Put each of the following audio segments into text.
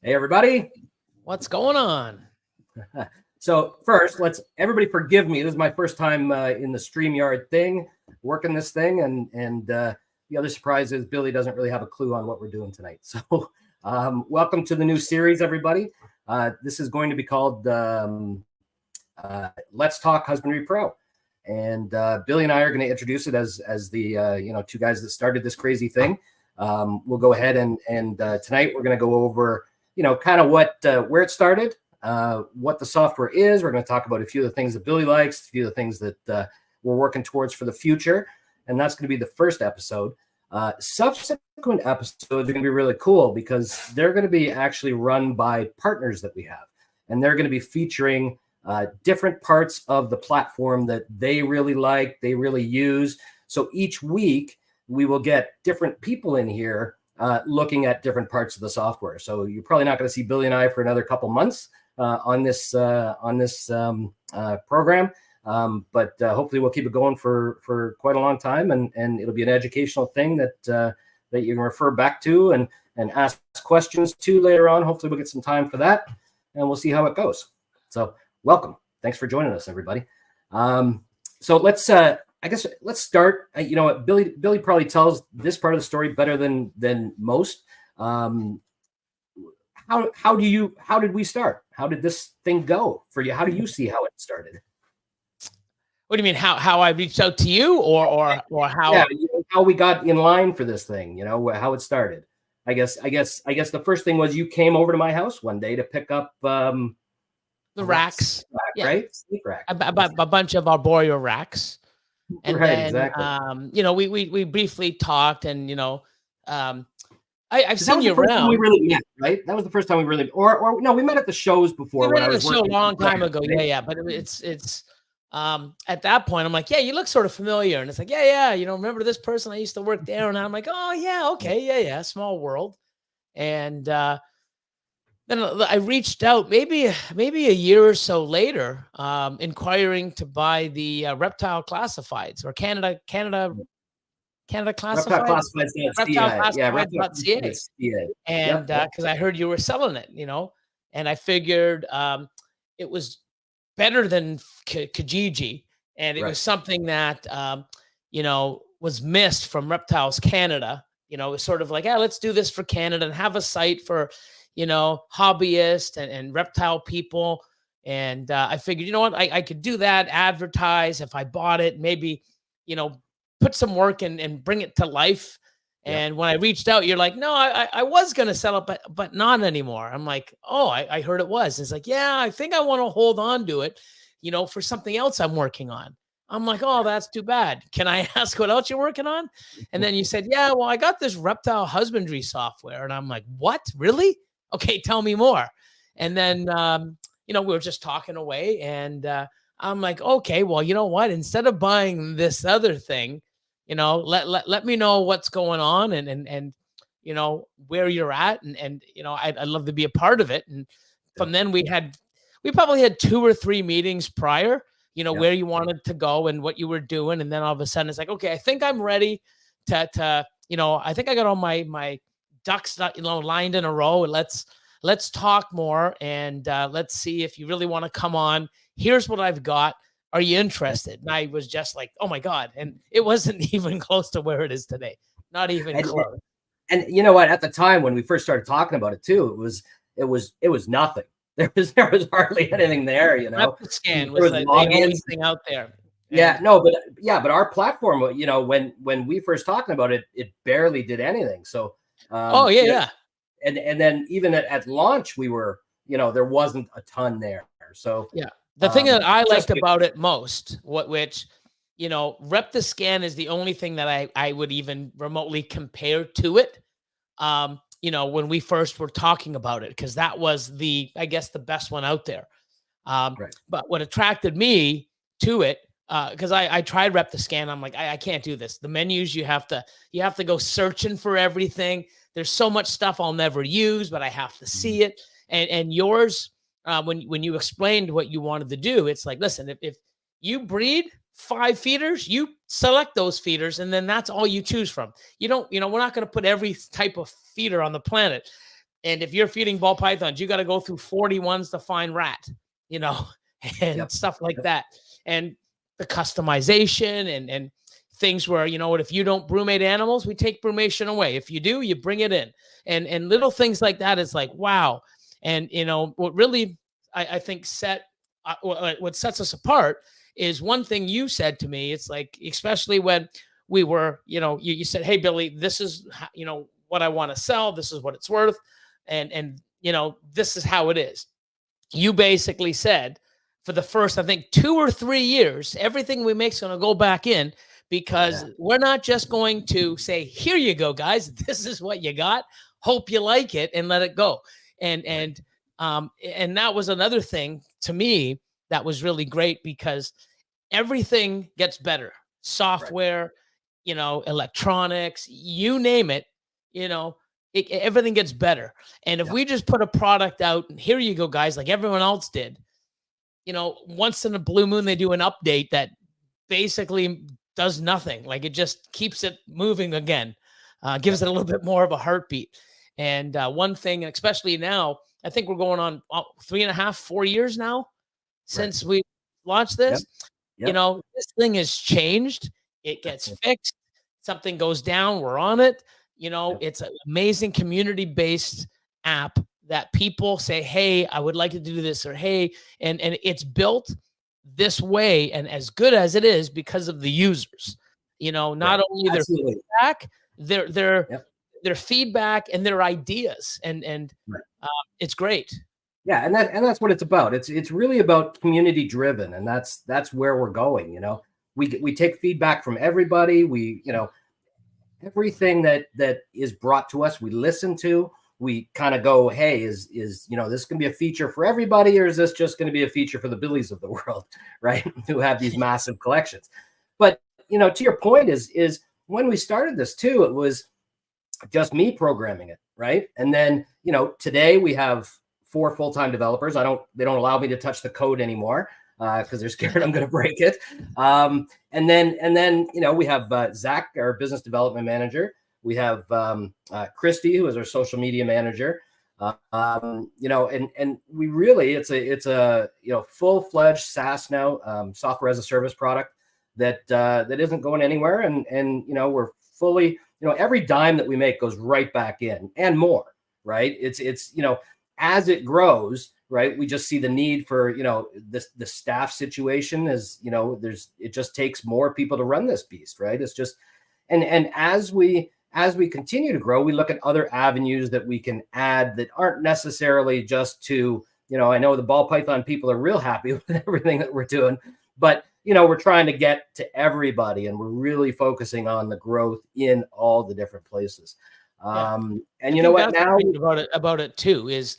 Hey, everybody. What's going on? So first, everybody forgive me. This is my first time in the StreamYard thing, working this thing. And the other surprise is Billy doesn't really have a clue on what we're doing tonight. So welcome to the new series, everybody. This is going to be called Let's Talk Husbandry.Pro. And Billy and I are going to introduce it as the two guys that started this crazy thing. We'll go ahead and tonight we're going to go over kind of where it started, what the software is. We're going to talk about a few of the things that Billy likes, a few of the things that we're working towards for the future. And that's going to be the first episode. Subsequent episodes are going to be really cool because they're going to be actually run by partners that we have. And they're going to be featuring different parts of the platform that they really like, they really use. So each week we will get different people in here looking at different parts of the software. So you're probably not going to see Billy and I for another couple months on this program. But hopefully we'll keep it going for quite a long time, and it'll be an educational thing that you can refer back to and ask questions to later on. Hopefully we'll get some time for that, and we'll see how it goes. So welcome. Thanks for joining us, everybody. So let's start. Billy probably tells this part of the story better than most. How did we start? How did this thing go for you? How do you see how it started? What do you mean? How I reached out to you, or how? Yeah, how we got in line for this thing. How it started. I guess the first thing was you came over to my house one day to pick up the racks, yeah. Right? Sleep rack. A bunch of arboreal racks. And right, then, exactly. We briefly talked, and I've seen you around. We really met, right? That was the first time we really, or no, we met at the shows before. We met at the show a long time ago. Right? Yeah. But it's at that point, I'm like, yeah, you look sort of familiar, and it's like, yeah, remember this person? I used to work there, and I'm like, oh yeah, okay, yeah, small world, and then I reached out maybe a year or so later, inquiring to buy the reptile classifieds or Canada classifieds. Reptileclassifieds.ca. And because I heard you were selling it, and I figured it was better than Kijiji, and it was something that was missed from Reptiles Canada. It was sort of like, let's do this for Canada and have a site for hobbyists and reptile people. And I figured, I could do that, advertise if I bought it, maybe, put some work and bring it to life. And when I reached out, you're like, no, I was going to sell it, but not anymore. I'm like, oh, I heard it was. It's like, yeah, I think I want to hold on to it, for something else I'm working on. I'm like, oh, that's too bad. Can I ask what else you're working on? And then you said, yeah, well, I got this reptile husbandry software. And I'm like, what? Really? Okay, tell me more. And then, we were just talking away, and I'm like, okay, well, you know what? Instead of buying this other thing, let me know what's going on and where you're at. And I'd love to be a part of it. And from then we probably had 2 or 3 meetings prior, where you wanted to go and what you were doing. And then all of a sudden it's like, okay, I think I'm ready to I think I got all my ducks, lined in a row. And let's talk more, and let's see if you really want to come on. Here's what I've got. Are you interested? And I was just like, oh my God. And it wasn't even close to where it is today. Not even close. And you know what? At the time when we first started talking about it too, it was nothing. There was hardly anything there, Reptiscan was the only thing out there. But our platform, when we first talking about it, it barely did anything. So And then even at launch, we were, there wasn't a ton there. So the thing that I liked about it most, which Reptiscan is the only thing that I would even remotely compare to it. When we first were talking about it, because that was the best one out there. But what attracted me to it, because I tried Reptiscan, I'm like, I can't do this. The menus, you have to go searching for everything. There's so much stuff I'll never use, but I have to see it. And yours, when you explained what you wanted to do, it's like, listen, if you breed 5 feeders, you select those feeders, and then that's all you choose from. You don't, we're not going to put every type of feeder on the planet. And if you're feeding ball pythons, you got to go through 40 ones to find rat, you know, and stuff like that. And the customization and things where, you know what, if you don't brumate animals, we take brumation away. If you do, you bring it in. And little things like that is like, wow. And, you know, what really, I think what sets us apart is one thing you said to me. It's like, especially when we were, you know, you said, hey, Billy, this is, you know, what I want to sell. This is what it's worth. And, you know, this is how it is. You basically said for the first, I think 2 or 3 years, everything we make is going to go back in, because we're not just going to say, here you go, guys, this is what you got. Hope you like it, and let it go. And that was another thing to me that was really great, because everything gets better. Software, you know, electronics, you name it, you know, everything gets better. And if we just put a product out and here you go, guys, like everyone else did, you know, once in a blue moon, they do an update that basically does nothing. Like it just keeps it moving again, gives it a little bit more of a heartbeat. And one thing, especially now, I think we're going on 3.5, 4 years now since we launched this. You know, this thing has changed. It gets fixed. Something goes down, we're on it. You know, it's an amazing community-based app that people say, hey, I would like to do this, or hey, and it's built this way and as good as it is because of the users. You know, not only their feedback, their feedback and their ideas, and it's great. Yeah, and that's what it's about. It's really about community driven, and that's where we're going. You know, we take feedback from everybody. We, you know, everything that is brought to us, we listen to. We kind of go, hey, is you know, this going to be a feature for everybody, or is this just going to be a feature for the Billies of the world, right? Who have these massive collections. But, you know, to your point is when we started this too, it was just me programming it, right? And then, you know, today we have 4 full-time developers. They don't allow me to touch the code anymore because they're scared I'm going to break it. And then, you know, we have Zach, our business development manager. We have Christy, who is our social media manager. You know, and we really, it's a you know, full-fledged SaaS now, software as a service product that isn't going anywhere. And you know, we're fully, you know, every dime that we make goes right back in and more, right? It's you know, as it grows, right, we just see the need for, you know, the staff situation is, you know, it just takes more people to run this beast, right? It's just, and as we continue to grow, we look at other avenues that we can add that aren't necessarily just to, you know, I know the ball python people are real happy with everything that we're doing, but, you know, we're trying to get to everybody, and we're really focusing on the growth in all the different places. And you know what, now about it too is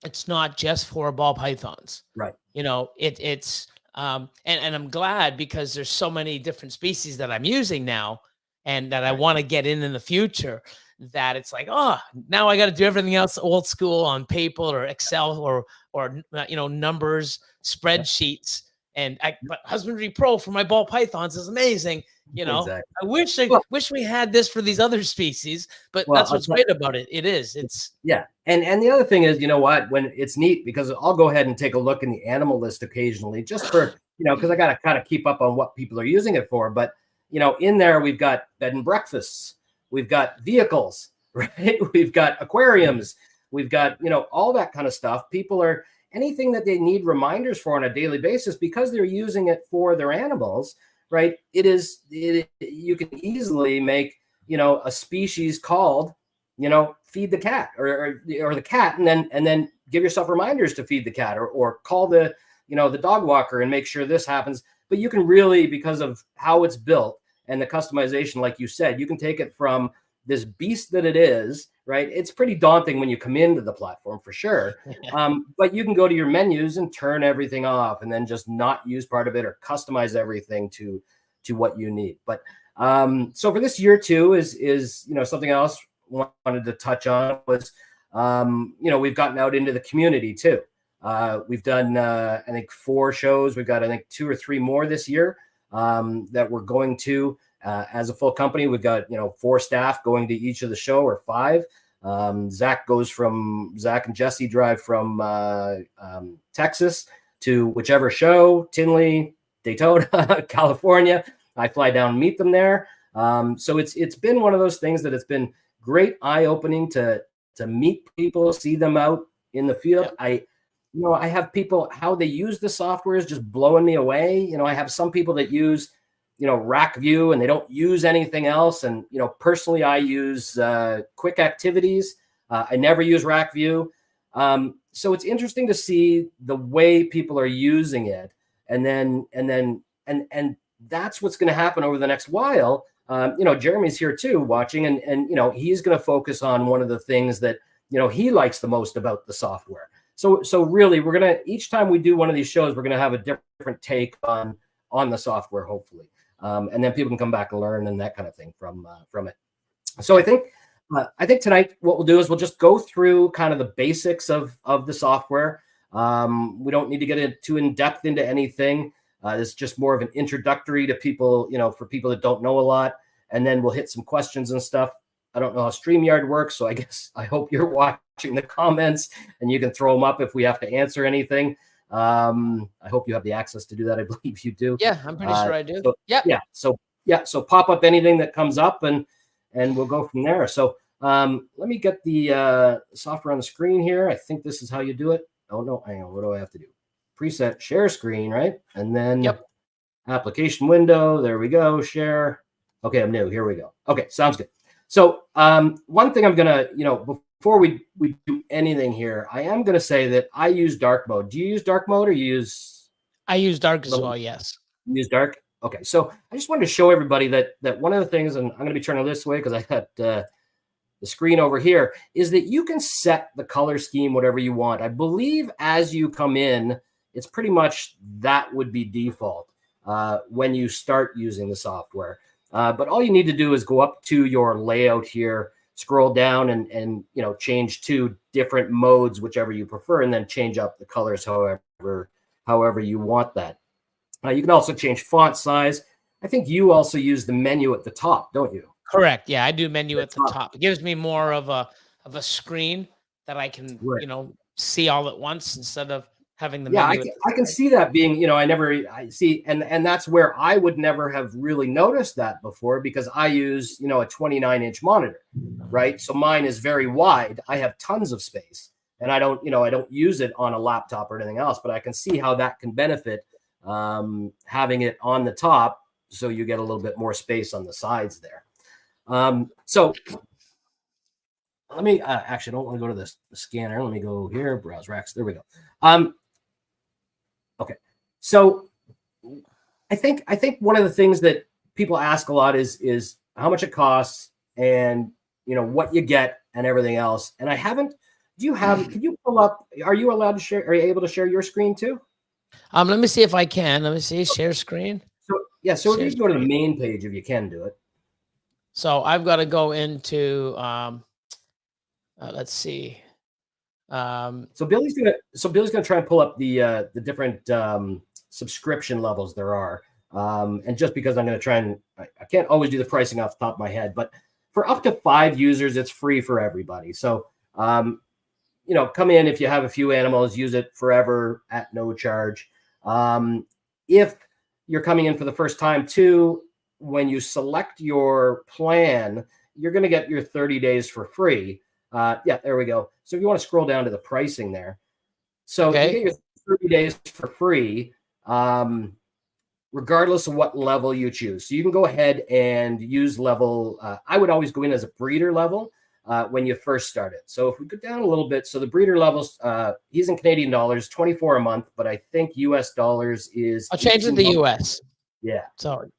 it's not just for ball pythons, right? You know, it's and I'm glad, because there's so many different species that I'm using now and that I want to get in the future, that it's like, oh, now I got to do everything else old school on paper or Excel or you know, numbers, spreadsheets. And but Husbandry.Pro for my ball pythons is amazing. You know, I wish we had this for these other species, but that's what's great about it. It's And the other thing is, you know what, when it's neat, because I'll go ahead and take a look in the animal list occasionally, just for, you know, because I got to kind of keep up on what people are using it for. But, you know, in there, we've got bed and breakfasts, we've got vehicles, right? We've got aquariums, we've got, you know, all that kind of stuff. People are, anything that they need reminders for on a daily basis, because they're using it for their animals, right? You can easily make, you know, a species called, you know, feed the cat or the cat, and then give yourself reminders to feed the cat, or call the, you know, the dog walker and make sure this happens. But you can really, because of how it's built and the customization, like you said, you can take it from this beast that it is, right? It's pretty daunting when you come into the platform, for sure. But you can go to your menus and turn everything off, and then just not use part of it, or customize everything to what you need. But so for this year too is, you know, something else wanted to touch on was, you know, we've gotten out into the community too. We've done, I think 4 shows. We've got, I think 2 or 3 more this year that we're going to as a full company. We've got, you know, 4 staff going to each of the show, or 5. Zach and Jesse drive from Texas to whichever show, Tinley, Daytona, California. I fly down and meet them there. So it's been one of those things that it's been great eye-opening to meet people, see them out in the field. Yep. I have people, how they use the software is just blowing me away. I have some people that use, Rack View and they don't use anything else. And, personally, I use Quick Activities. I never use Rack View. So it's interesting to see the way people are using it. And that's what's going to happen over the next while. Jeremy's here too watching, and he's going to focus on one of the things that, he likes the most about the software. So really we're going to, each time we do one of these shows, we're going to have a different take on the software, hopefully. And then people can come back and learn and that kind of thing from it. So I think tonight what we'll do is we'll just go through kind of the basics of the software. We don't need to get too in depth into anything. This is just more of an introductory to people, for people that don't know a lot. And then we'll hit some questions and stuff. I don't know how StreamYard works, so I hope you're watching the comments and you can throw them up if we have to answer anything. I hope you have the access to do that. I believe you do. Yeah, I'm pretty sure I do. So pop up anything that comes up and we'll go from there. So let me get the software on the screen here. I think this is how you do it. Oh no, hang on. What do I have to do? Preset share screen, right? And then application window. There we go. Share. Okay, I'm new. Here we go. Okay, sounds good. So one thing I'm gonna, before we do anything here, I am gonna say that I use dark mode. Do you use dark mode or you use? I use dark as well. Yes. You use dark. Okay, so I just wanted to show everybody that one of the things, and I'm gonna be turning this way because I got the screen over here, is that you can set the color scheme whatever you want. I believe as you come in, it's pretty much that would be default when you start using the software. But all you need to do is go up to your layout here, scroll down and change to different modes, whichever you prefer, and then change up the colors however you want that. You can also change font size. I think you also use the menu at the top, don't you? Correct. Yeah, I do menu at the top. It gives me more of a screen that I can, see all at once instead of having the menu. I can see that being, I see, and that's where I would never have really noticed that before because I use, a 29-inch monitor, right? So mine is very wide. I have tons of space and I don't use it on a laptop or anything else, but I can see how that can benefit having it on the top. So you get a little bit more space on the sides there. So let me, actually, I don't want to go to the scanner. Let me go here, browse racks. There we go. Okay. So I think one of the things that people ask a lot is how much it costs and, what you get and everything else. And can you pull up, are you allowed to share? Are you able to share your screen too? Let me see if I can. Let me see, share screen. So if you go to the main page, if you can do it. So I've got to go into, let's see. So Billy's gonna try and pull up the different subscription levels there are. And just because I'm gonna try and I can't always do the pricing off the top of my head, but for up to 5 users, it's free for everybody. So come in if you have a few animals, use it forever at no charge. If you're coming in for the first time too, when you select your plan, you're going to get your 30 days for free. There we go. So if you want to scroll down to the pricing there. So you get your 30 days for free, regardless of what level you choose. So you can go ahead and use level. I would always go in as a breeder level when you first start it. So if we go down a little bit, so the breeder levels, he's in Canadian dollars, 24 a month, but I think US dollars is. I'll change it to the US. Yeah. Sorry.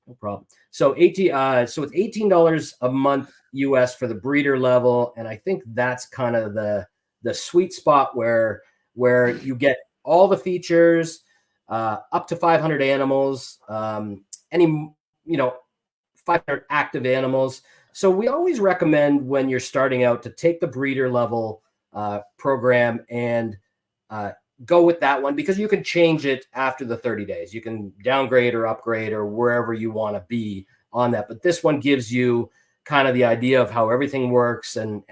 No problem. So it's $18 a month US for the breeder level, and I think that's kind of the sweet spot where you get all the features, up to 500 animals, 500 active animals. So we always recommend when you're starting out to take the breeder level program and go with that one because you can change it after the 30 days. You can downgrade or upgrade or wherever you want to be on that. But this one gives you kind of the idea of how everything works and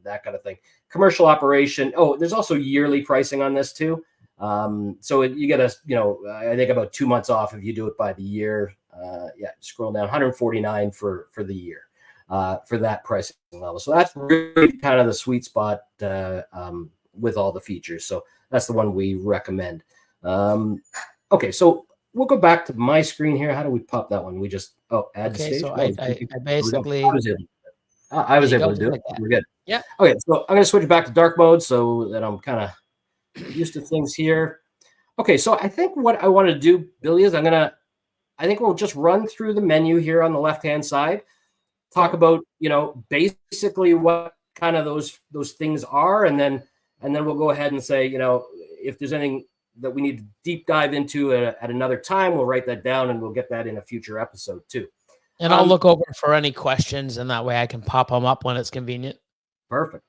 that kind of thing. Commercial operation. Oh, there's also yearly pricing on this too. So you get I think about 2 months off if you do it by the year. Scroll down, 149 for the year for that pricing level. So that's really kind of the sweet spot with all the features. So that's the one we recommend. Okay, so we'll go back to my screen here. How do we pop that one? We just add to stage. So I basically I was able to do it. Like We're good. Yeah. Okay, so I'm going to switch back to dark mode so that I'm kind of used to things here. Okay, so I think what I want to do, Billy, is I think we'll just run through the menu here on the left-hand side, talk about, basically what kind of those things are, and then we'll go ahead and say, if there's anything that we need to deep dive into at another time, we'll write that down and we'll get that in a future episode too. And I'll look over for any questions, and that way I can pop them up when it's convenient. Perfect.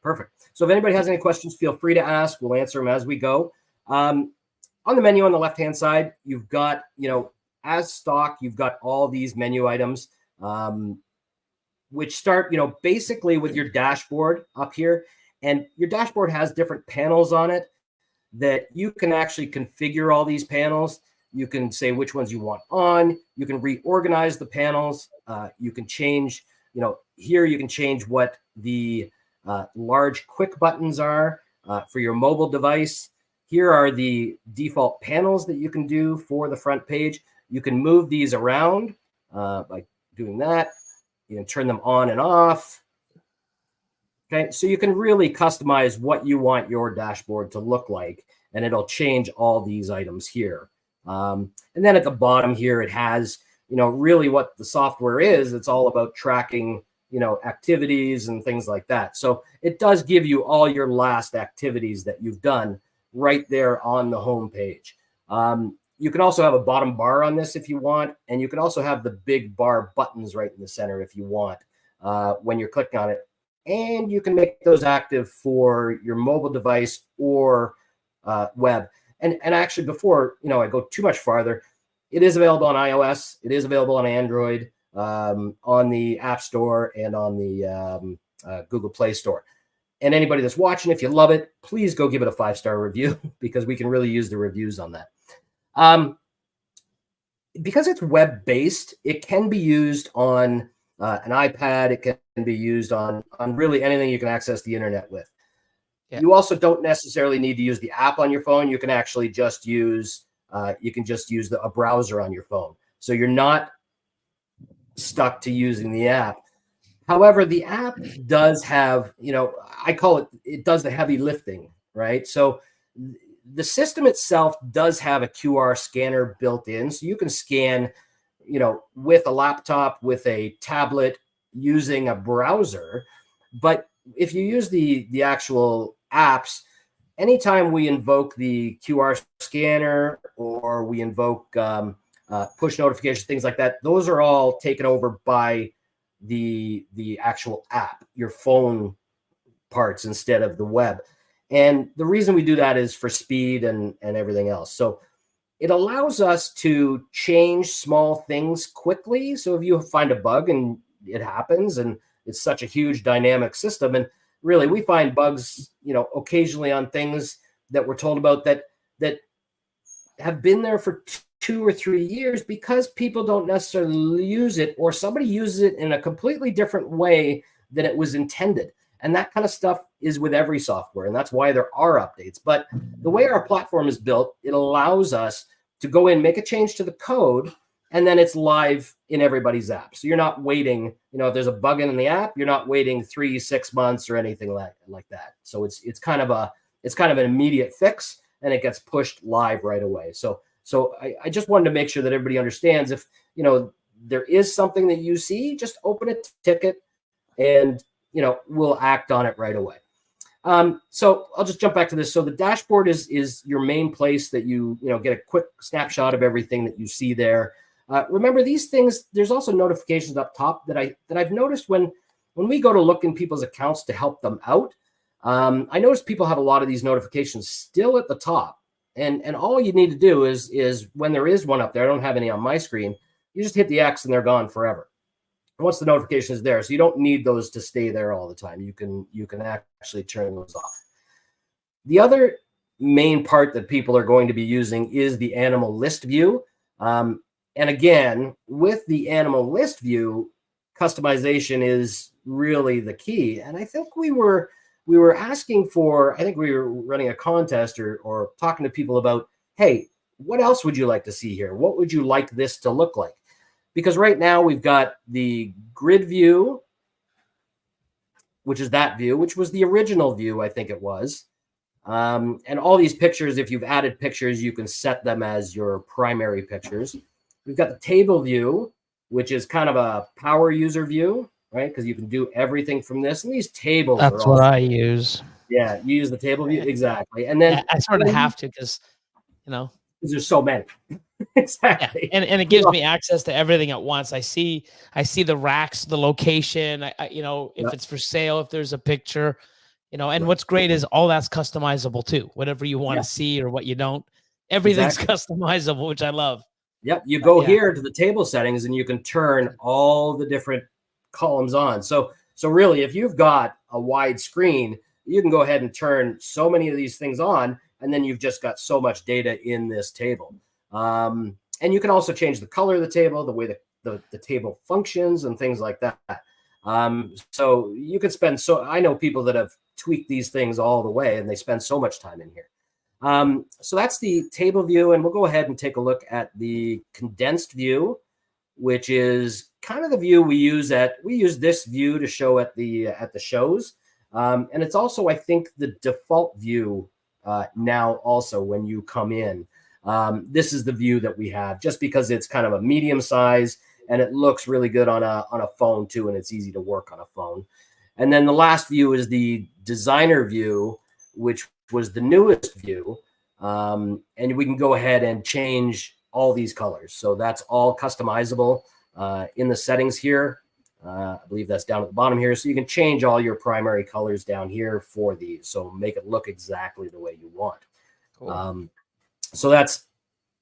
So if anybody has any questions, feel free to ask. We'll answer them as we go. On the menu on the left-hand side, you've got, as stock, you've got all these menu items, which start, basically with your dashboard up here. And your dashboard has different panels on it that you can actually configure all these panels. You can say which ones you want on. You can reorganize the panels. You can change, here you can change what the large quick buttons are for your mobile device. Here are the default panels that you can do for the front page. You can move these around by doing that. You can turn them on and off. Okay, so you can really customize what you want your dashboard to look like, and it'll change all these items here. And then at the bottom here, it has, really what the software is. It's all about tracking, activities and things like that. So it does give you all your last activities that you've done right there on the home page. You can also have a bottom bar on this if you want, and you can also have the big bar buttons right in the center if you want when you're clicking on it. And you can make those active for your mobile device or web. And actually, before I go too much farther, it is available on iOS. It is available on Android, on the App Store, and on the Google Play Store. And anybody that's watching, if you love it, please go give it a 5-star review because we can really use the reviews on that. Because it's web-based, it can be used on an iPad. It can be used on really anything you can access the internet with. Yeah. You also don't necessarily need to use the app on your phone. You can actually just use a browser on your phone. So you're not stuck to using the app. However, the app does have, I call it does the heavy lifting, right? So the system itself does have a QR scanner built in. So you can scan, with a laptop, with a tablet, using a browser. But if you use the actual apps, anytime we invoke the QR scanner or we invoke push notifications, things like that, those are all taken over by the actual app, your phone parts instead of the web. And the reason we do that is for speed and everything else. So it allows us to change small things quickly. So if you find a bug, and it happens, and it's such a huge dynamic system, and really we find bugs, occasionally on things that we're told about that have been there for 2 or 3 years because people don't necessarily use it, or somebody uses it in a completely different way than it was intended. And that kind of stuff is with every software, and that's why there are updates. But the way our platform is built, it allows us to go in, make a change to the code, and then it's live in everybody's app. So you're not waiting, if there's a bug in the app, you're not waiting 3-6 months or anything like that. So it's kind of an immediate fix, and it gets pushed live right away. So I just wanted to make sure that everybody understands, if there is something that you see, just open a ticket and we'll act on it right away. So I'll just jump back to this. So the dashboard is your main place that you get a quick snapshot of everything that you see there. Remember these things, there's also notifications up top that I've noticed when we go to look in people's accounts to help them out. I notice people have a lot of these notifications still at the top. And all you need to do is when there is one up there, I don't have any on my screen, you just hit the X and they're gone forever. once the notification is there, so you don't need those to stay there all the time. You can actually turn those off. The other main part that people are going to be using is the animal list view. And again, with the animal list view, customization is really the key. And I think we were asking for, I think we were running a contest or talking to people about, hey, what else would you like to see here? What would you like this to look like? Because right now we've got the grid view, which is that view, which was the original view, I think it was. And all these pictures, if you've added pictures, you can set them as your primary pictures. We've got the table view, which is kind of a power user view, right? Because you can do everything from this. And these tables That's what I use. Yeah, you use the table view. Exactly. And then I sort of have to because, there's so many. Exactly. Yeah. And it gives me access to everything at once. I see the racks, the location, if it's for sale, if there's a picture, and what's great is all that's customizable too. Whatever you want to see or what you don't, everything's customizable, which I love. Yep. You go here to the table settings and you can turn all the different columns on. So really, if you've got a wide screen, you can go ahead and turn so many of these things on, and then you've just got so much data in this table. And you can also change the color of the table, the way the table functions and things like that. So you could spend, I know people that have tweaked these things all the way and they spend so much time in here. So that's the table view, and we'll go ahead and take a look at the condensed view, which is kind of the view we use this view to show at the shows. And it's also, I think, the default view now also when you come in. This is the view that we have just because it's kind of a medium size and it looks really good on a phone too, and it's easy to work on a phone. And then the last view is the designer view, which was the newest view. And we can go ahead and change all these colors. So that's all customizable in the settings here. I believe that's down at the bottom here. So you can change all your primary colors down here for these. So make it look exactly the way you want. Cool. So that's,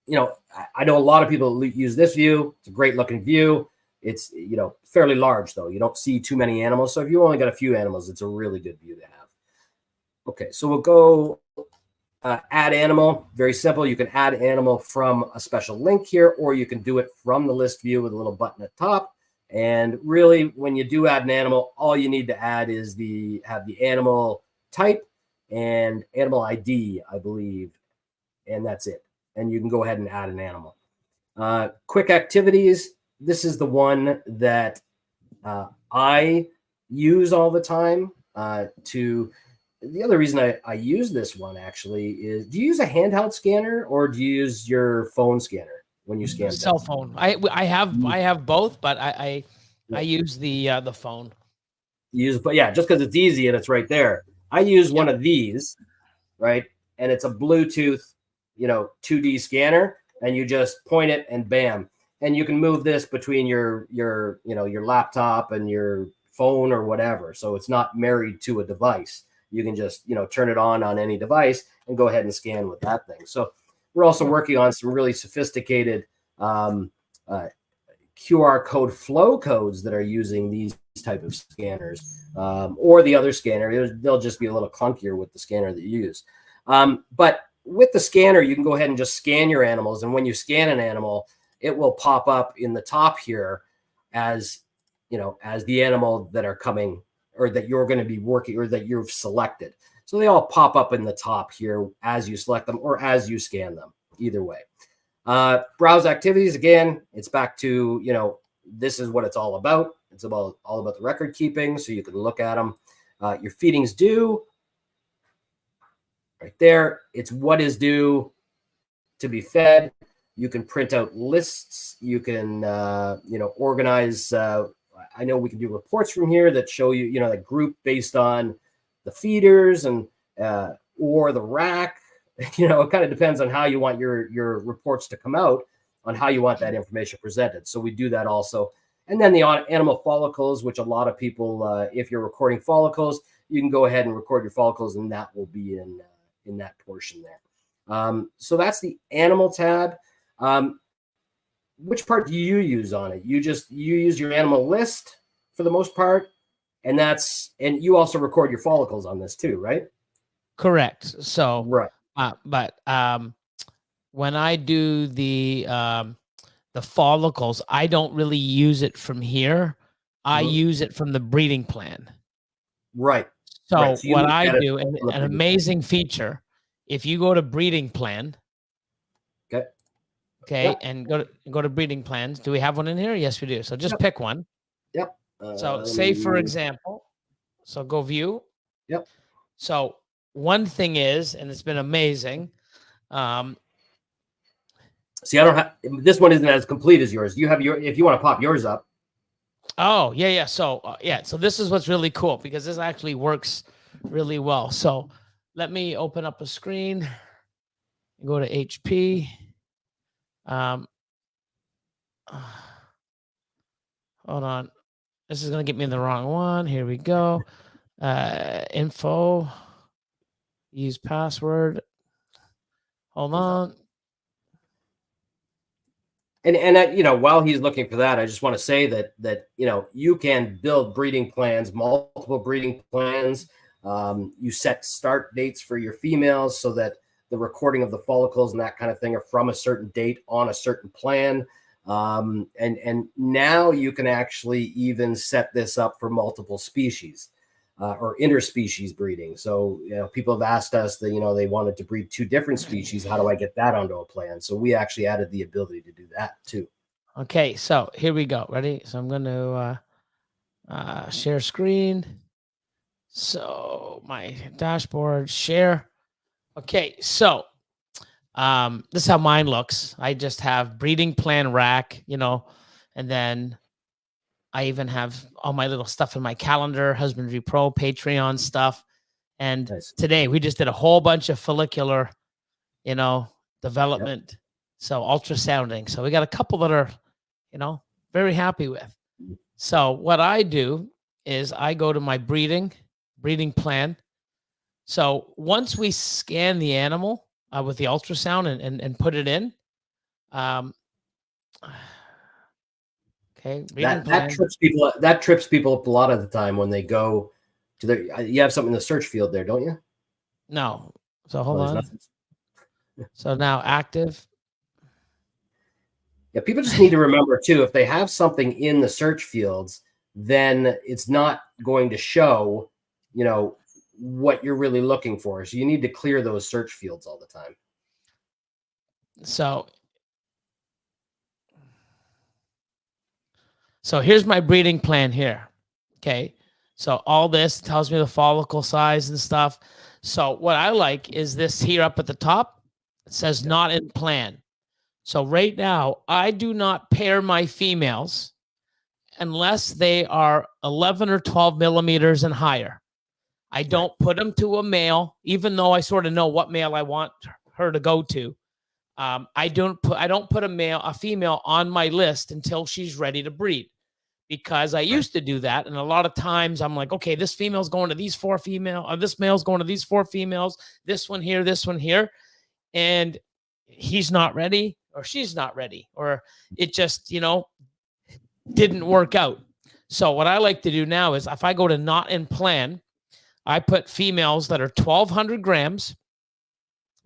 I know a lot of people use this view. It's a great looking view. It's, fairly large though. You don't see too many animals. So if you only got a few animals, it's a really good view to have. Okay. So we'll go add animal. Very simple. You can add animal from a special link here, or you can do it from the list view with a little button at top. And really, when you do add an animal, all you need to add is have the animal type and animal ID, I believe, and that's it. And you can go ahead and add an animal. Quick activities. This is the one that I use all the time. The other reason I use this one actually is, do you use a handheld scanner or do you use your phone scanner when you scan? Cell phone. I have both, but I use the phone. Just because it's easy and it's right there. I use one of these, right? And it's a Bluetooth, 2D scanner, and you just point it and bam. And you can move this between your laptop and your phone or whatever. So it's not married to a device. You can just, turn it on any device and go ahead and scan with that thing. So we're also working on some really sophisticated QR code flow codes that are using these type of scanners or the other scanner. They'll just be a little clunkier with the scanner that you use. But with the scanner, you can go ahead and just scan your animals. And when you scan an animal, it will pop up in the top here as the animal that are coming or that you're going to be working or that you've selected. So they all pop up in the top here as you select them or as you scan them, either way. Browse activities, again, it's back to, this is what it's all about. It's all about the record keeping, so you can look at them. Your feedings due, right there. It's what is due to be fed. You can print out lists. You can, organize. I know we can do reports from here that show you, that group based on the feeders and or the rack. It kind of depends on how you want your reports to come out, on how you want that information presented. So we do that also. And then the animal follicles, which a lot of people, if you're recording follicles, you can go ahead and record your follicles, and that will be in that portion there. So that's the animal tab. which part do you use on it? You use your animal list for the most part, and you also record your follicles on this too, right? Correct. So, right. But when I do the follicles, I don't really use it from here. I use it from the breeding plan. Right. So, right. So what I do, and an amazing feature, if you go to breeding plan, okay, yep. and go to breeding plans. Do we have one in here? Yes, we do. So just pick one. Yep. So say for example, so go view. Yep. So one thing is, and it's been amazing. See, I don't have, this one isn't as complete as yours. You have if you want to pop yours up. Oh, yeah. So, so this is what's really cool because this actually works really well. So let me open up a screen, go to HP. Hold on. This is going to get me in the wrong one. Here we go. Info, use password. Hold on. And while he's looking for that, I just want to say that you can build breeding plans, multiple breeding plans. You set start dates for your females so that the recording of the follicles and that kind of thing are from a certain date on a certain plan. And now you can actually even set this up for multiple species or interspecies breeding. So people have asked us that they wanted to breed 2 different species. How do I get that onto a plan? So we actually added the ability to do that too. Okay, so here we go. Ready? So I'm going to share screen. So my dashboard, share. Okay, so this is how mine looks. I just have breeding plan rack, and then I even have all my little stuff in my calendar, Husbandry.Pro, Patreon stuff. And today we just did a whole bunch of follicular, development. Yep. So ultrasounding. So we got a couple that are, very happy with. So what I do is I go to my breeding plan. So once we scan the animal with the ultrasound and put it in, okay, that trips people. That trips people up a lot of the time when they go to the. You have something in the search field there, don't you? No. So hold on. So now active. Yeah, people just need to remember too, if they have something in the search fields, then it's not going to show, what you're really looking for. So you need to clear those search fields all the time. So here's my breeding plan here. Okay. So all this tells me the follicle size and stuff. So what I like is this here up at the top. It says not in plan. So right now, I do not pair my females unless they are 11 or 12 millimeters and higher. I don't put them to a male, even though I sort of know what male I want her to go to. I don't put a female on my list until she's ready to breed, because I used to do that. And a lot of times I'm like, okay, this female's going to these 4 females, or this male's going to these 4 females, this one here. And he's not ready, or she's not ready, or it just, didn't work out. So what I like to do now is if I go to not in plan, I put females that are 1,200 grams,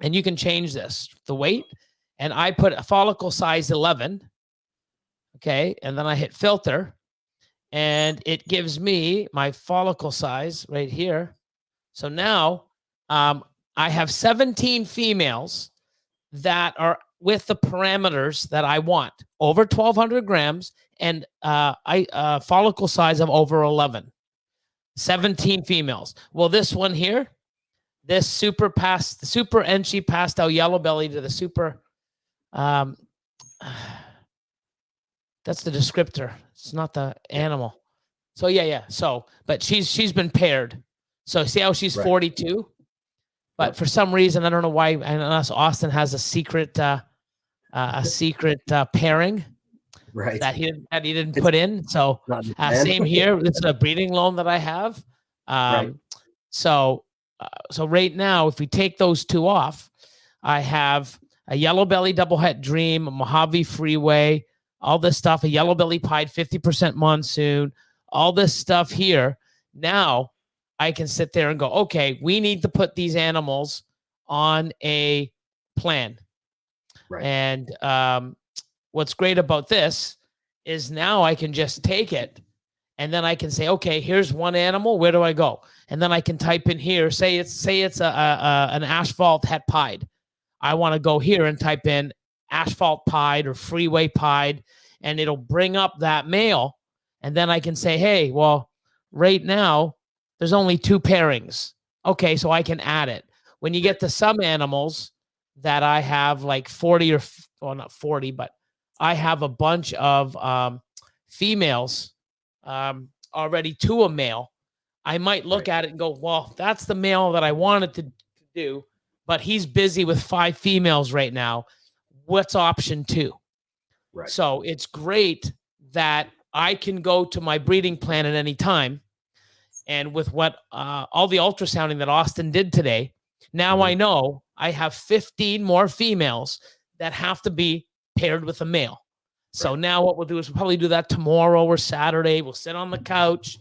and you can change this, the weight, and I put a follicle size 11. Okay. And then I hit filter, and it gives me my follicle size right here. So now I have 17 females that are with the parameters that I want, over 1,200 grams and follicle size of over 11. 17 females. Well, this one here, this super Enchi pastel yellow belly to the super, that's the descriptor. It's not the animal. So yeah. So, but she's been paired. So see how she's 42? But for some reason, I don't know why, unless Austin has a secret pairing that he didn't put in. So same here. This is a breeding loan that I have. So right now, if we take those 2 off, I have a yellow belly double het dream, a Mojave Freeway, all this stuff, a yellow belly pied, 50% monsoon, all this stuff here. Now I can sit there and go, okay, we need to put these animals on a plan. Right. And what's great about this is now I can just take it and then I can say, okay, here's one animal. Where do I go? And then I can type in here, say it's an asphalt het pied. I want to go here and type in asphalt pied or freeway pied, and it'll bring up that male. And then I can say, hey, well, right now there's only 2 pairings. Okay, so I can add it. When you get to some animals that I have like 40 or, well, not 40, but I have a bunch of females already to a male, I might look at it and go, well, that's the male that I wanted to do, but he's busy with 5 females right now. What's option 2? Right. So it's great that I can go to my breeding plan at any time. And with what all the ultrasounding that Austin did today, now I know I have 15 more females that have to be paired with a male. So now what we'll do is we'll probably do that tomorrow or Saturday. We'll sit on the couch.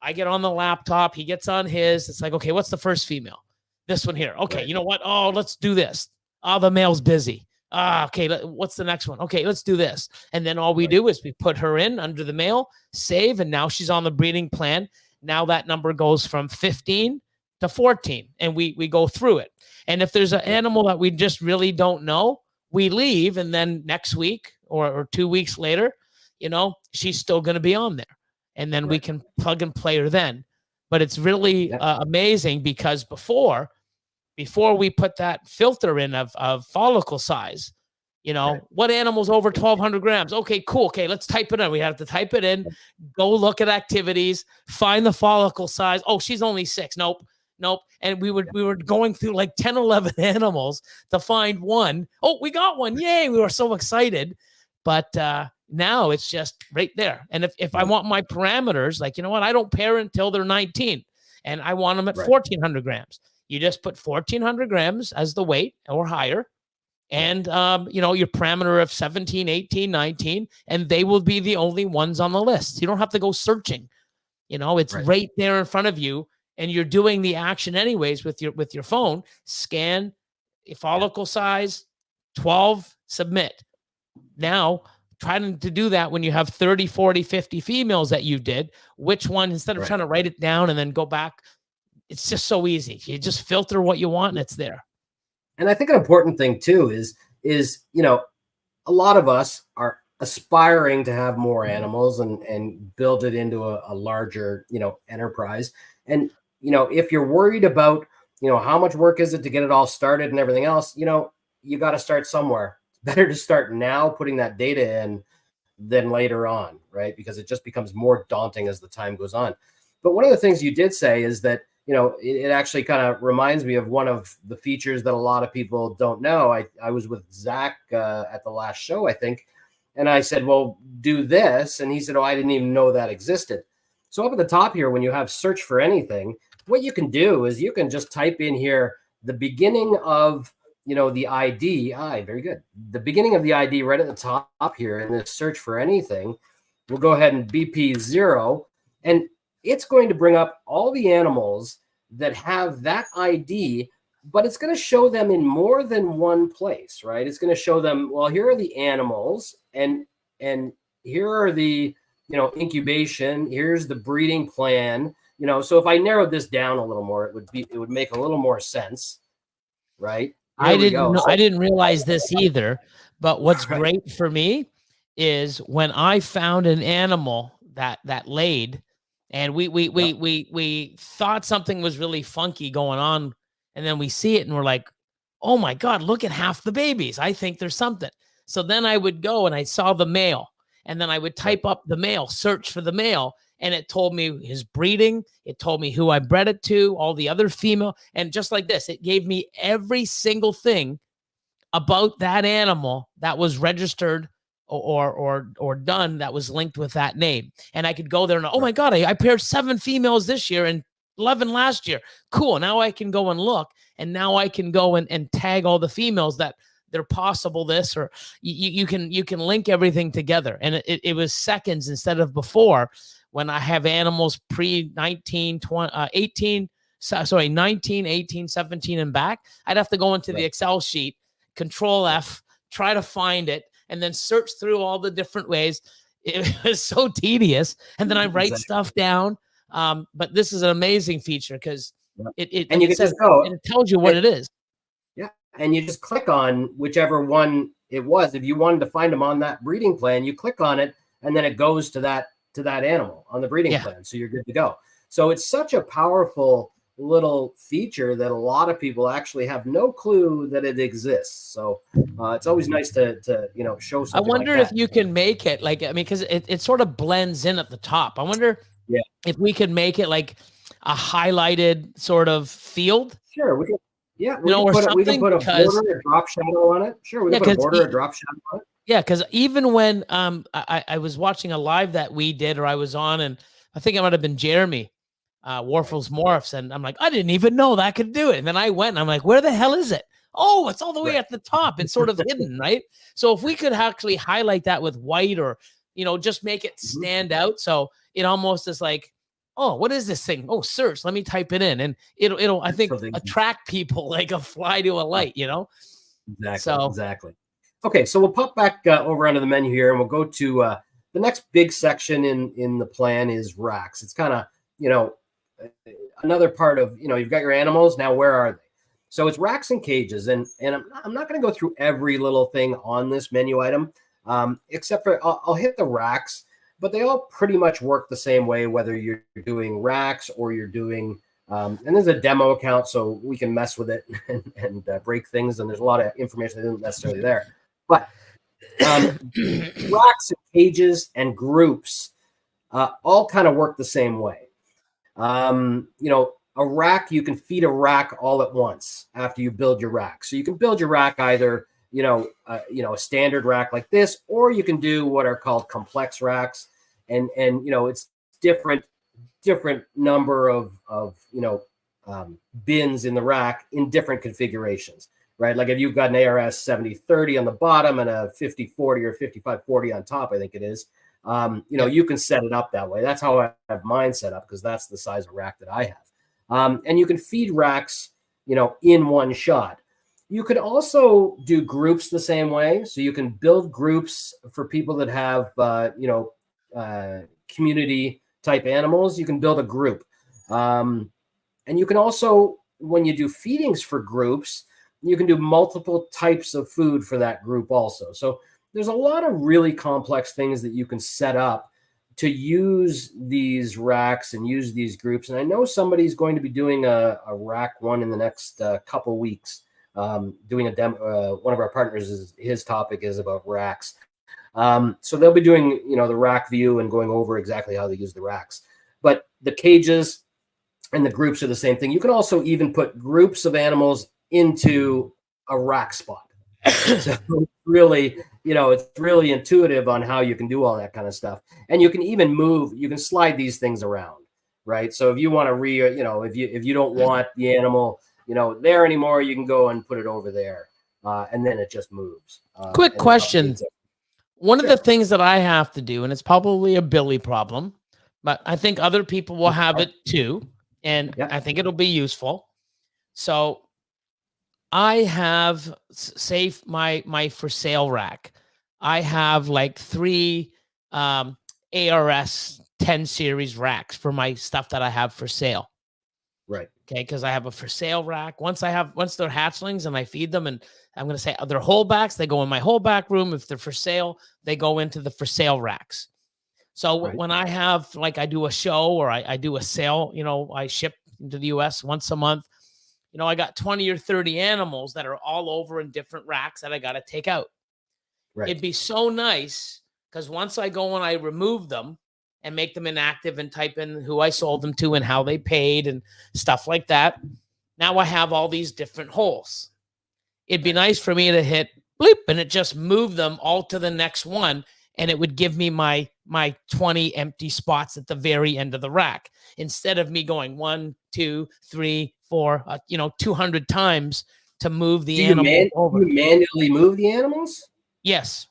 I get on the laptop. He gets on his. It's like, okay, what's the first female? This one here. Okay, you know what? Oh, let's do this. Oh, the male's busy. Okay, what's the next one? Okay, let's do this. And then all we do is we put her in under the male, save, and now she's on the breeding plan. Now that number goes from 15 to 14, and we go through it. And if there's an animal that we just really don't know, we leave, and then next week or 2 weeks later, you know, she's still going to be on there. And then we can plug and play her then. But it's really amazing because before we put that filter in of follicle size, you know, what animal's over 1,200 grams? Okay, cool. Okay, let's type it in. We have to type it in, go look at activities, find the follicle size. Oh, she's only 6. Nope. And we were going through like 10, 11 animals to find one. Oh, we got one. Yay. We were so excited. But now it's just right there. And if I want my parameters, like, you know what, I don't pair until they're 19 and I want them at 1,400 grams. You just put 1,400 grams as the weight or higher. And, you know, your parameter of 17, 18, 19, and they will be the only ones on the list. You don't have to go searching. You know, it's right there in front of you, and you're doing the action anyways with your phone. Scan, follicle size, 12, submit. Now, trying to do that when you have 30, 40, 50 females that you did, which one, instead of trying to write it down and then go back, it's just so easy. You just filter what you want and it's there. And I think an important thing too is, you know, a lot of us are aspiring to have more animals and build it into a larger, you know, enterprise. And, you know, if you're worried about, you know, how much work is it to get it all started and everything else, you know, you got to start somewhere. It's better to start now putting that data in than later on, right? Because it just becomes more daunting as the time goes on. But one of the things you did say is that, you know, it actually kind of reminds me of one of the features that a lot of people don't know. I was with Zach at the last show, I think, and I said, well, do this. And he said, oh, I didn't even know that existed. So up at the top here, when you have search for anything, what you can do is you can just type in here the beginning of, you know, the ID. Very good. The beginning of the ID right at the top here in this search for anything. We'll go ahead and BP0, and it's going to bring up all the animals that have that ID, but it's going to show them in more than one place, right? It's going to show them, well, here are the animals, and here are the, you know, incubation, here's the breeding plan, you know. So if I narrowed this down a little more, it would make a little more sense, right? I didn't realize this either, but what's great for me is when I found an animal that laid, and we thought something was really funky going on, and then we see it and we're like, oh my God, look at half the babies. I think there's something. So then I would go and I saw the male, and then I would type up the male, search for the male, and it told me his breeding. It told me who I bred it to, all the other female. And just like this, it gave me every single thing about that animal that was registered or done that was linked with that name. And I could go there and, oh my God, I paired 7 females this year and 11 last year. Cool. Now I can go and look, and now I can go and tag all the females that they're possible this, or you can link everything together. And it was seconds instead of before, when I have animals pre 19, 20, 18, sorry, 19, 18, 17 and back. I'd have to go into the Excel sheet, Control F, try to find it, and then search through all the different ways. It was so tedious. And then I write stuff down. But this is an amazing feature because it tells you what it is. Yeah. And you just click on whichever one it was. If you wanted to find them on that breeding plan, you click on it, and then it goes to that animal on the breeding plan. So you're good to go. So it's such a powerful little feature that a lot of people actually have no clue that it exists. So it's always nice to show something. I wonder if you can make it like, I mean, because it sort of blends in at the top. I wonder if we could make it like a highlighted sort of field. Sure, we can. Yeah, we can put a border, a drop shadow on it. Sure, we can put a border, a drop shadow on it. Yeah, because even when I was watching a live that we did, or I was on, and I think it might have been Jeremy, Warfel's Morphs, and I'm like, I didn't even know that I could do it. And then I went, and I'm like, where the hell is it? Oh, it's all the way at the top. It's sort of hidden, right? So if we could actually highlight that with white, or just make it stand out, so it almost is like, oh, what is this thing? Oh, search. Let me type it in, and it'll I think attract people like a fly to a light. Exactly. Okay, so we'll pop back over onto the menu here, and we'll go to the next big section in the plan is racks. It's kind of another part of you've got your animals. Now where are they? So it's racks and cages, and I'm not going to go through every little thing on this menu item, except for I'll hit the racks, but they all pretty much work the same way, whether you're doing racks or you're doing and there's a demo account, so we can mess with it and break things, and there's a lot of information that isn't necessarily there. But racks and cages and groups all kind of work the same way. A rack, you can feed a rack all at once after you build your rack. So you can build your rack either, a standard rack like this, or you can do what are called complex racks. And it's different number of bins in the rack in different configurations, right? Like if you've got an ARS 7030 on the bottom and a 5040 or 5540 on top, I think it is, you can set it up that way. That's how I have mine set up, because that's the size of rack that I have. And you can feed racks, in one shot. You could also do groups the same way. So you can build groups for people that have, community type animals. You can build a group. And you can also, when you do feedings for groups, you can do multiple types of food for that group also. So there's a lot of really complex things that you can set up to use these racks and use these groups. And I know somebody's going to be doing a rack one in the next couple weeks, doing a demo. One of our partners, his topic is about racks. So they'll be doing, the rack view and going over exactly how they use the racks. But the cages and the groups are the same thing. You can also even put groups of animals into a rack spot. So really, it's really intuitive on how you can do all that kind of stuff. And you can even you can slide these things around, right? So if you want to if you don't want the animal, there anymore, you can go and put it over there. And then it just moves. Quick question. One of the things that I have to do, and it's probably a Billy problem, but I think other people will have it too. And I think it'll be useful. So I have, say, my for sale rack. I have like 3 ARS 10 series racks for my stuff that I have for sale. Right. Okay. Because I have a for sale rack. Once they're hatchlings and I feed them, and I'm going to say they're holdbacks, they go in my holdback room. If they're for sale, they go into the for sale racks. So when I have, like, I do a show or I do a sale, I ship into the US once a month. I got 20 or 30 animals that are all over in different racks that I got to take out. Right. It'd be so nice because once I go and I remove them and make them inactive and type in who I sold them to and how they paid and stuff like that, now I have all these different holes. It'd be nice for me to hit bleep and it just moved them all to the next one. And it would give me my 20 empty spots at the very end of the rack, instead of me going 1, 2, 3, 4, 200 times to move the animal over. You manually move the animals? Yes.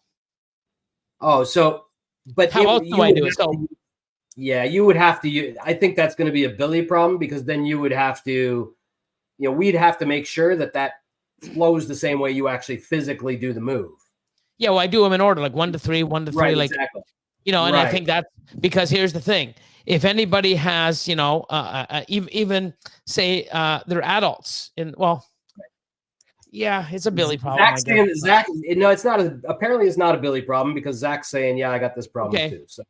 Oh, so, but how else do I do it? So, yeah, you would have to. I think that's going to be a Billy problem, because then you would have to, we'd have to make sure that that flows the same way you actually physically do the move. Yeah, well, I do them in order, like 1 to 3, 1 to 3, right, like exactly. and I think that's because here's the thing: if anybody has, even say they're adults, yeah, it's a Billy problem. Zach, no, it's not. Apparently, it's not a Billy problem, because Zach's saying, "Yeah, I got this problem too." So.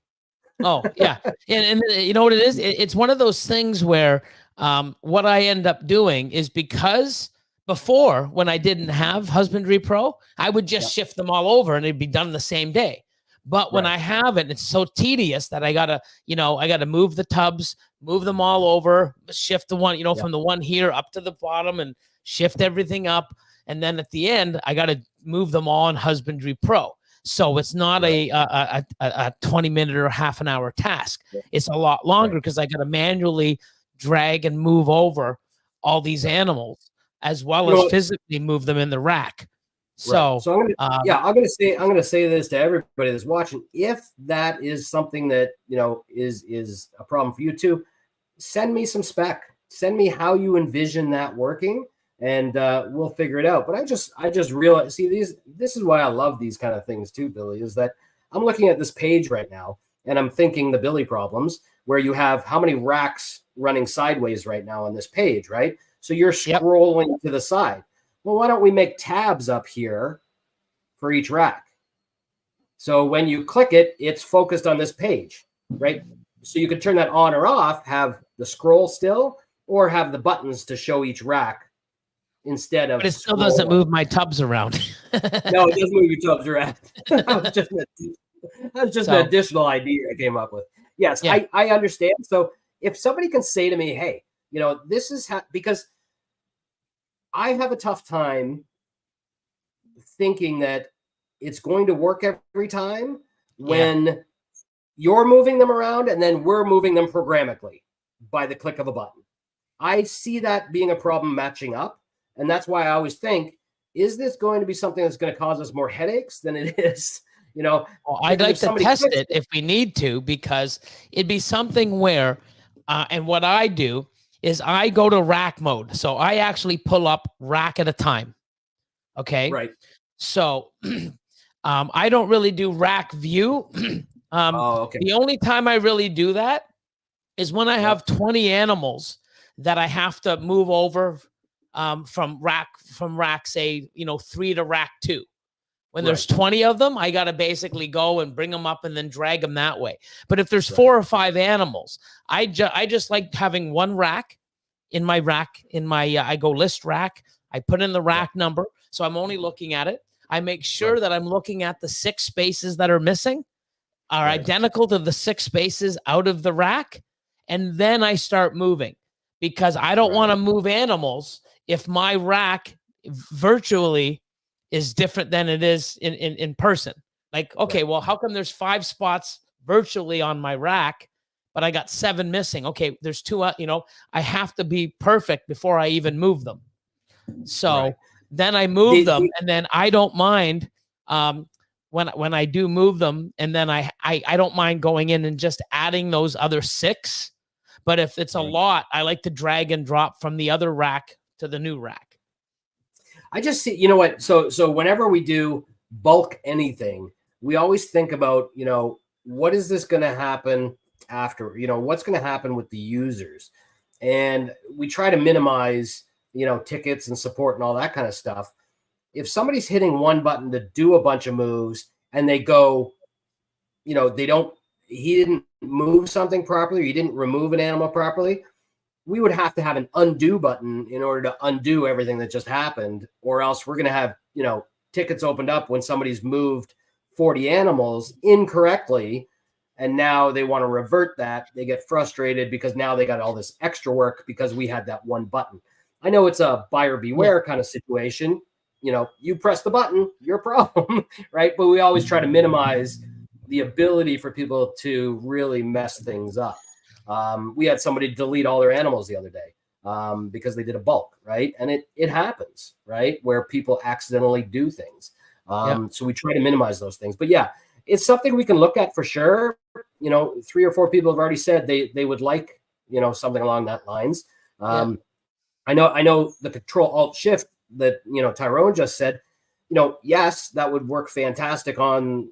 Oh yeah, and you know what it is? It's one of those things where what I end up doing is, because before, when I didn't have Husbandry.Pro, I would just shift them all over and it'd be done the same day. But when I have it, it's so tedious that I gotta move the tubs, move them all over, shift the one, from the one here up to the bottom, and shift everything up, and then at the end I gotta move them all in Husbandry.Pro. So it's not a 20-minute or half an hour task. It's a lot longer, because I got to manually drag and move over all these animals, as well as physically move them in the rack. So, I'm gonna say this to everybody that's watching: if that is something that is a problem for you too, send me some spec. Send me how you envision that working, and we'll figure it out. But I just realized, this is why I love these kind of things too, Billy, is that I'm looking at this page right now and I'm thinking the Billy problems, where you have how many racks running sideways right now on this page, right? So you're scrolling to the side. Well, why don't we make tabs up here for each rack? So when you click it, it's focused on this page, right? So you could turn that on or off, have the scroll still, or have the buttons to show each rack instead of. But it still doesn't move my tubs around. No, it doesn't move your tubs around. That was just an additional idea I came up with. Yes, I understand. So if somebody can say to me, hey, this is because I have a tough time thinking that it's going to work every time when you're moving them around and then we're moving them programmatically by the click of a button. I see that being a problem matching up. And that's why I always think, is this going to be something that's going to cause us more headaches than it is? Well, I'd like to test it if we need to, because it'd be something where, and what I do is I go to rack mode. So I actually pull up rack at a time. Okay. Right. So I don't really do rack view. The only time I really do that is when I have 20 animals that I have to move over from rack, say, 3 to rack 2. When there's 20 of them, I got to basically go and bring them up and then drag them that way. But if there's 4 or 5 animals, I just like having one rack in my rack, I go list rack. I put in the rack number. So I'm only looking at it. I make sure that I'm looking at the 6 spaces that are missing are identical to the 6 spaces out of the rack. And then I start moving, because I don't want to move animals if my rack virtually is different than it is in person. Like, okay, well, how come there's 5 spots virtually on my rack, but I got 7 missing? Okay, there's 2, I have to be perfect before I even move them. So then I move them, and then I don't mind when I do move them, and then I don't mind going in and just adding those other 6. But if it's a lot, I like to drag and drop from the other rack to the new rack. I just see, what? So whenever we do bulk anything, we always think about, what is this going to happen after? What's going to happen with the users? And we try to minimize, tickets and support and all that kind of stuff. If somebody's hitting one button to do a bunch of moves and they go, he didn't move something properly, or he didn't remove an animal properly, we would have to have an undo button in order to undo everything that just happened, or else we're going to have, tickets opened up when somebody's moved 40 animals incorrectly. And now they want to revert that. They get frustrated because now they got all this extra work because we had that one button. I know it's a buyer beware kind of situation. You press the button, your problem, right? But we always try to minimize the ability for people to really mess things up. We had somebody delete all their animals the other day. because they did a bulk, right? And it happens, right, where people accidentally do things. So we try to minimize those things. But yeah, it's something we can look at for sure. 3 or 4 people have already said they would like, something along that lines. I know the Control-Alt-Shift that, Tyrone just said, yes, that would work fantastic on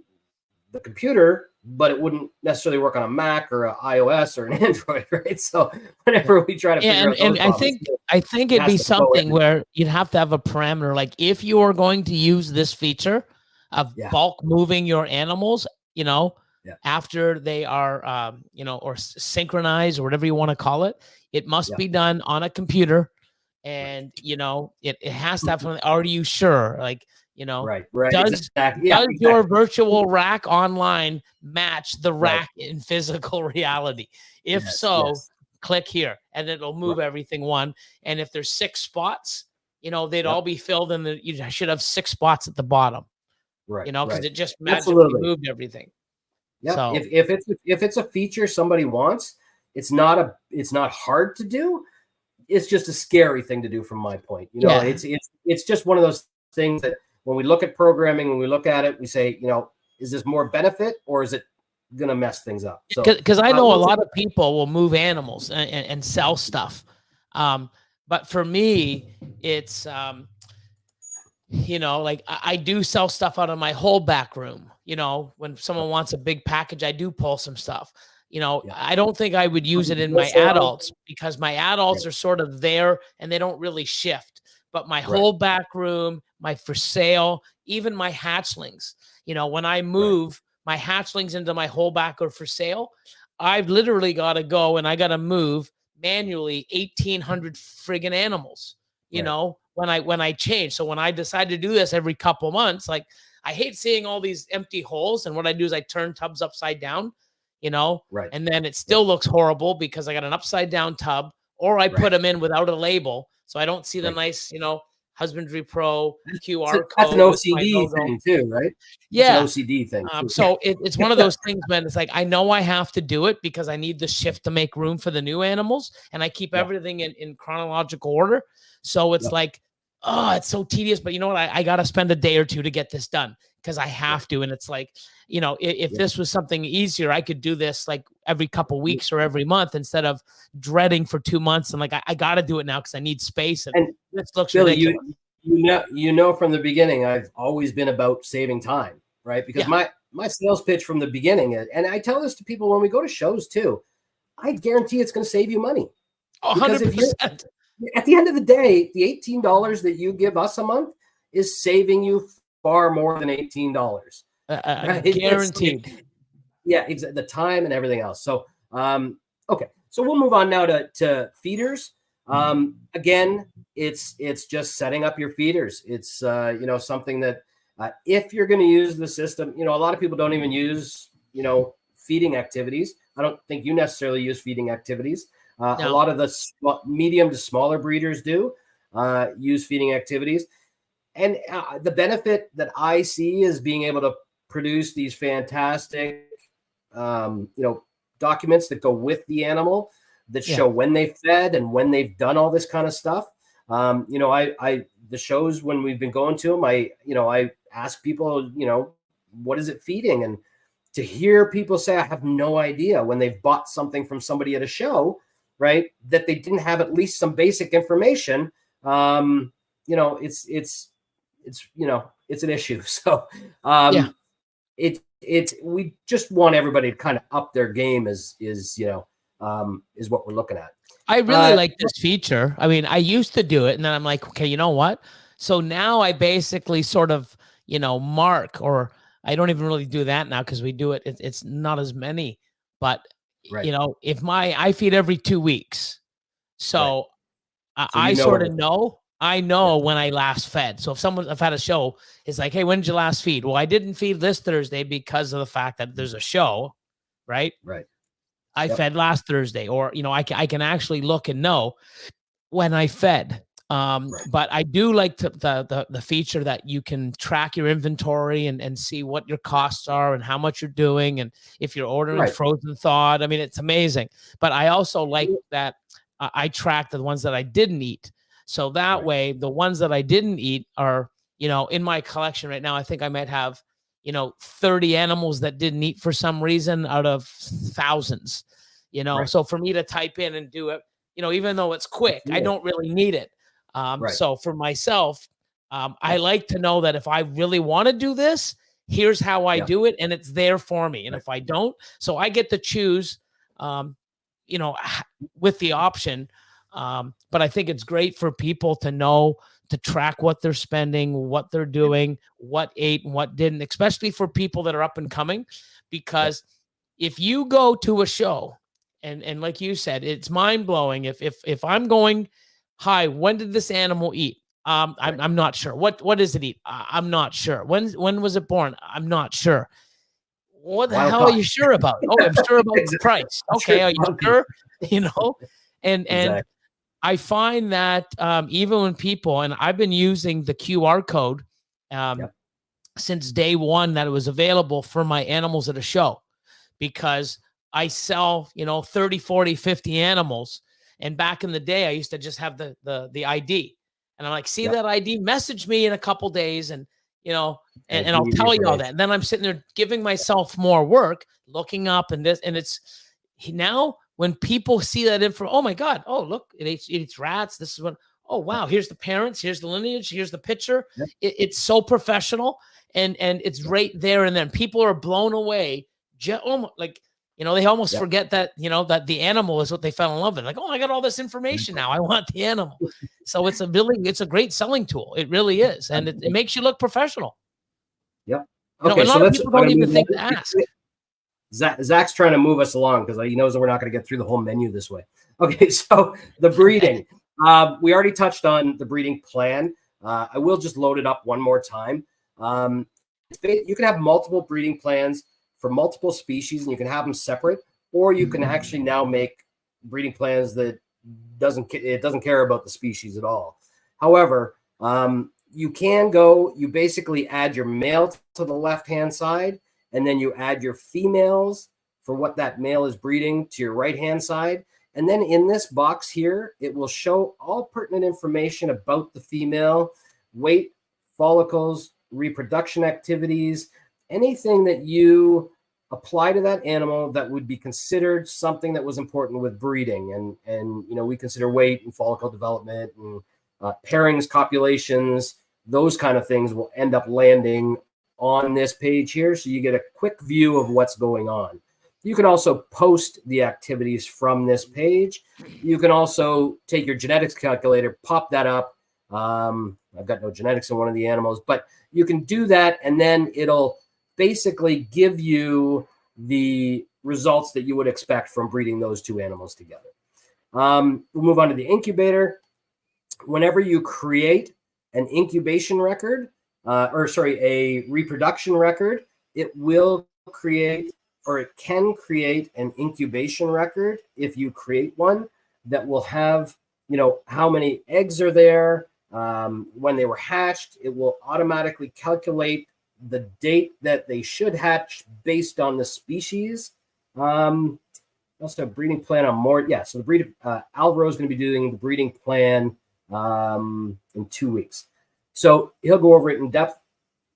the computer, but it wouldn't necessarily work on a Mac or an iOS or an Android, right? So whenever we try to figure out those problems, I think it'd be something where you'd have to have a parameter. Like if you are going to use this feature of bulk moving your animals, after they are, or synchronized or whatever you want to call it, it must be done on a computer. And, it has to have something. Are you sure? Like, does your virtual rack online match the rack in physical reality? If click here and it'll move everything one. And if there's 6 spots, they'd all be filled in. You should have 6 spots at the bottom, because it just magically moved everything. Yeah. So, if it's a feature somebody wants, it's not hard to do. It's just a scary thing to do from my point. It's just one of those things that when we look at programming, when we look at it, we say, is this more benefit or is it going to mess things up? So, because I know a lot of people will move animals and sell stuff. But for me, it's, like I do sell stuff out of my whole back room. When someone wants a big package, I do pull some stuff. I don't think I would use it in my adults because my adults are sort of there and they don't really shift. But my whole back room, my for sale, even my hatchlings, when I move my hatchlings into my whole back or for sale, I've literally got to go and I got to move manually 1,800 friggin' animals, when I change. So when I decide to do this every couple months, like I hate seeing all these empty holes. And what I do is I turn tubs upside down, and then it still looks horrible because I got an upside down tub, or I put them in without a label. So I don't see the nice, Husbandry.Pro QR code. That's an OCD thing too, right? Yeah. It's an OCD thing. So it's one of those things, man. It's like, I know I have to do it because I need the shift to make room for the new animals. And I keep everything in chronological order. So it's like, oh, it's so tedious. But you know what? I got to spend a day or two to get this done because I have to. And it's like, if this was something easier, I could do this like every couple weeks or every month instead of dreading for 2 months. And like, I got to do it now because I need space. And this looks Billy, ridiculous. From the beginning, I've always been about saving time, right? Because my sales pitch from the beginning, and I tell this to people when we go to shows too, I guarantee it's going to save you money. 100%. At the end of the day, the $18 that you give us a month is saving you far more than $18. Right? Guaranteed. The time and everything else. So, okay. So we'll move on now to feeders. Again, it's just setting up your feeders. It's, something that if you're going to use the system, a lot of people don't even use, feeding activities. I don't think you necessarily use feeding activities. No. A lot of the medium to smaller breeders do use feeding activities. And the benefit that I see is being able to produce these fantastic, documents that go with the animal that show when they fed and when they've done all this kind of stuff. The shows when we've been going to them, I ask people, what is it feeding? And to hear people say, I have no idea when they've bought something from somebody at a show, right, that they didn't have at least some basic information. It's an issue. So we just want everybody to kind of up their game is what we're looking at. I really like this feature. I mean, I used to do it and then I'm like, okay, you know what? So now I basically sort of, mark, or I don't even really do that now because we do it. It's not as many, but if I feed every 2 weeks. So, I sort of know. I know when I last fed. So I've had a show, it's like, hey, when did you last feed? Well, I didn't feed this Thursday because of the fact that there's a show, right? Right. I fed last Thursday, or, I can actually look and know when I fed. But I do like the feature that you can track your inventory and see what your costs are and how much you're doing. And if you're ordering frozen thawed, I mean, it's amazing. But I also like that I tracked the ones that I didn't eat. So that way, the ones that I didn't eat are, in my collection right now. I think I might have, 30 animals that didn't eat for some reason out of thousands, So for me to type in and do it, even though it's quick, I don't really need it. So for myself, I like to know that if I really want to do this, here's how I do it, and it's there for me. And if I don't, so I get to choose, with the option. But I think it's great for people to know, to track what they're spending, what they're doing, what ate and what didn't, especially for people that are up and coming. Because if you go to a show and like you said, it's mind blowing. If I'm going, hi, when did this animal eat? I'm not sure. What does it eat? I'm not sure. When was it born? I'm not sure. What the hell are you sure about? Oh, I'm sure about the price. Okay, are you sure? And I find that even when people, and I've been using the QR code since day one that it was available for my animals at a show, because I sell, 30, 40, 50 animals. And back in the day, I used to just have the ID. And I'm like, see that ID, message me in a couple days. And, and I'll tell you all that. And then I'm sitting there giving myself more work, looking up and this, and it's now when people see that info, oh my God, oh, look, it eats rats. This is what, oh, wow, here's the parents, here's the lineage, here's the picture. It's so professional. And it's right there. And then people are blown away. Like, they almost forget that, that the animal is what they fell in love with. Like, oh, I got all this information now. I want the animal. So it's a great selling tool. It really is. And it makes you look professional. Yep. Okay. A lot of people don't even think to ask. Zach's trying to move us along because he knows that we're not going to get through the whole menu this way. Okay. So the breeding, we already touched on the breeding plan. I will just load it up one more time. You can have multiple breeding plans for multiple species, and you can have them separate, or you can actually now make breeding plans that doesn't care about the species at all. However, you basically add your male to the left-hand side, and then you add your females for what that male is breeding to your right-hand side. And then in this box here, it will show all pertinent information about the female, weight, follicles, reproduction activities, anything that you apply to that animal that would be considered something that was important with breeding. And we consider weight and follicle development and pairings, copulations, those kind of things will end up landing on this page here. So you get a quick view of what's going on. You can also post the activities from this page. You can also take your genetics calculator, pop that up. I've got no genetics in one of the animals, but you can do that, and then it'll basically give you the results that you would expect from breeding those two animals together. We'll move on to the incubator. Whenever you create an incubation record, a reproduction record, it will create, or it can create an incubation record if you create one that will have, how many eggs are there, when they were hatched. It will automatically calculate the date that they should hatch based on the species. Also a breeding plan on more. Yeah, so Alvaro is going to be doing the breeding plan in 2 weeks. So he'll go over it in depth.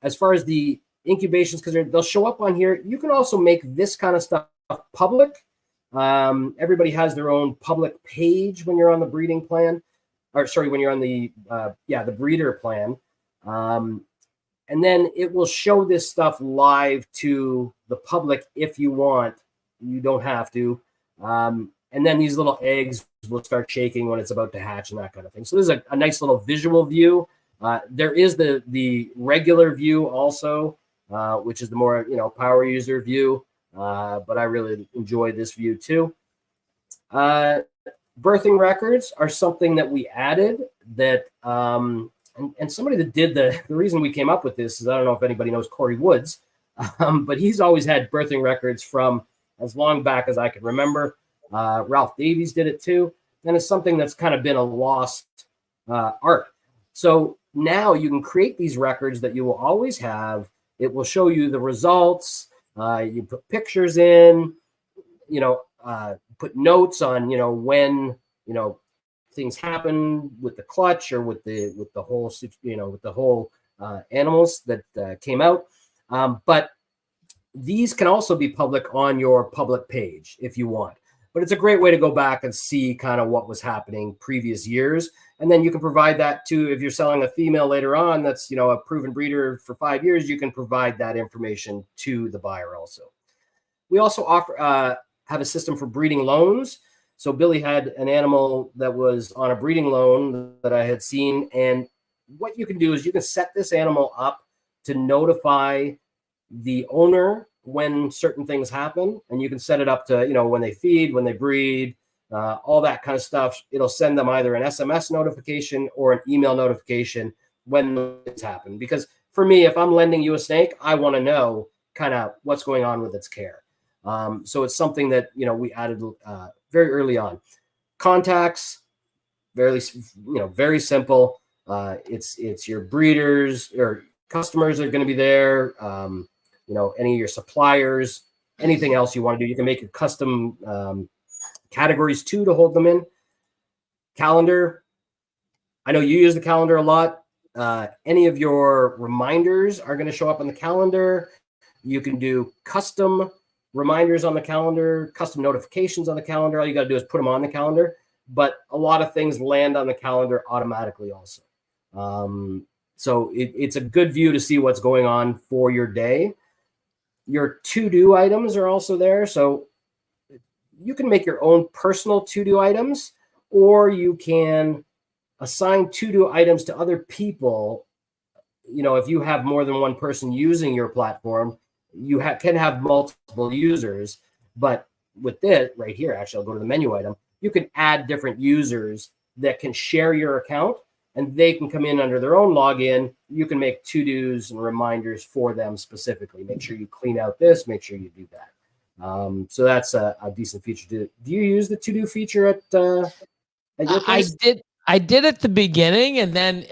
As far as the incubations, because they'll show up on here, you can also make this kind of stuff public. Everybody has their own public page when you're on the breeding plan, when you're on the breeder plan. And then it will show this stuff live to the public if you want. You don't have to. And then these little eggs will start shaking when it's about to hatch and that kind of thing. So this is a nice little visual view. There is the regular view also, which is the more power user view. But I really enjoy this view too. Birthing records are something that we added that and somebody that did the reason we came up with this is, I don't know if anybody knows Corey Woods, but he's always had birthing records from as long back as I can remember. Ralph Davies did it too. And it's something that's kind of been a lost art. So now you can create these records that you will always have. It will show you the results. You put pictures in, put notes on, when things happen with the clutch or with the whole, animals that came out. But these can also be public on your public page if you want. But it's a great way to go back and see kind of what was happening previous years. And then you can provide that to, if you're selling a female later on, that's, a proven breeder for 5 years, you can provide that information to the buyer also. We also offer, have a system for breeding loans. So Billy had an animal that was on a breeding loan that I had seen. And what you can do is you can set this animal up to notify the owner when certain things happen, and you can set it up to, when they feed, when they breed, all that kind of stuff. It'll send them either an SMS notification or an email notification when it's happened. Because for me, if I'm lending you a snake, I want to know kind of what's going on with its care. So it's something that, we added very early on. Contacts, very simple. It's your breeders or customers are going to be there. Any of your suppliers, anything else you want to do. You can make your custom categories too to hold them in. Calendar. I know you use the calendar a lot. Any of your reminders are going to show up on the calendar. You can do custom reminders on the calendar, custom notifications on the calendar. All you got to do is put them on the calendar. But a lot of things land on the calendar automatically also. So it's a good view to see what's going on for your day. Your to-do items are also there. So you can make your own personal to-do items, or you can assign to-do items to other people. If you have more than one person using your platform, you can have multiple users. But with it right here, actually, I'll go to the menu item. You can add different users that can share your account, and they can come in under their own login. You can make to-dos and reminders for them specifically. Make sure you clean out this, make sure you do that. So that's a decent feature. Do you use the to-do feature at your place? I did at the beginning, and then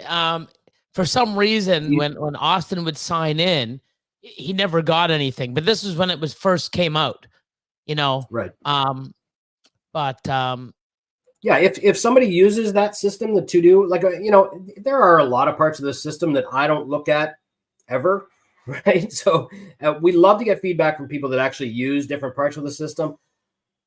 for some reason, when Austin would sign in, he never got anything. But this was when it was first came out, Right. But yeah, if somebody uses that system, the to-do, there are a lot of parts of the system that I don't look at ever, right? So we love to get feedback from people that actually use different parts of the system,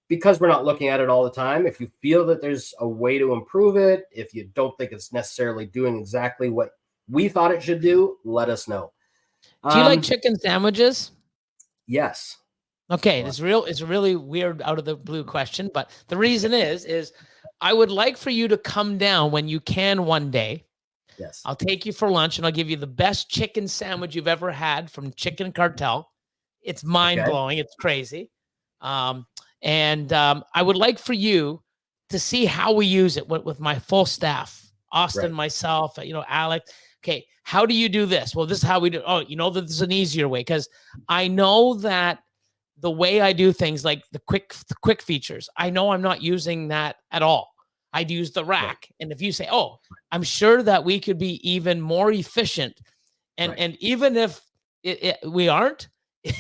because we're not looking at it all the time. If you feel that there's a way to improve it, if you don't think it's necessarily doing exactly what we thought it should do, let us know. Do you like chicken sandwiches? Yes. Okay, it's a really weird out of the blue question, but the reason is I would like for you to come down when you can one day. Yes. I'll take you for lunch, and I'll give you the best chicken sandwich you've ever had from Chicken Cartel. It's mind-blowing. It's crazy. And I would like for you to see how we use it with my full staff, Austin, myself, Alex. Okay, how do you do this? Well, this is how we do. Oh, that there's an easier way, because I know that the way I do things, like the quick features, I know I'm not using that at all. I'd use the rack. Right. And if you say, oh, I'm sure that we could be even more efficient. And even if we aren't,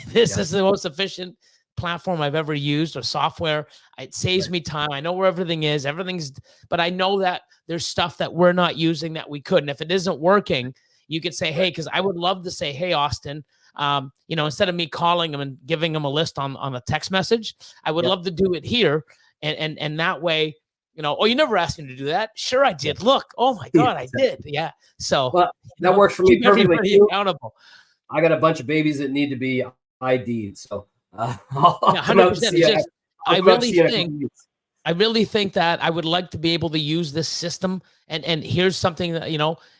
this is the most efficient platform I've ever used, or software. It saves me time. I know where everything is. But I know that there's stuff that we're not using that we could. And if it isn't working, you could say, hey, because I would love to say, hey, Austin, instead of me calling them and giving them a list on a text message, I would love to do it here. And that way, oh, you never asked me to do that. Sure, I did. Look, oh my God, I did. Yeah. So that works for me perfectly. Accountable. I got a bunch of babies that need to be ID'd. So I'll 100%. I really think that I would like to be able to use this system, and here's something that,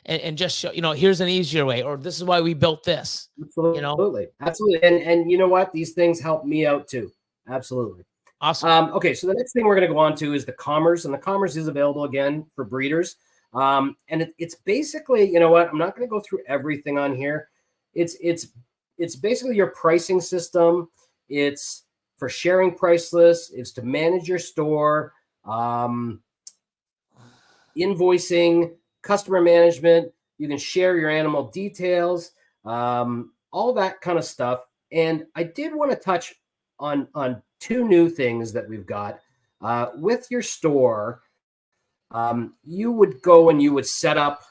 and just show, here's an easier way, or this is why we built this. Absolutely. Absolutely. And you know what? These things help me out too. Absolutely. Awesome. Okay. So the next thing we're going to go on to is the commerce, and the commerce is available again for breeders. And it's basically, you know what? I'm not going to go through everything on here. It's basically your pricing system. It's for sharing price lists. It's to manage your store, invoicing, customer management. You can share your animal details, all that kind of stuff. And I did want to touch on two new things that we've got with your store. you would go and you would set up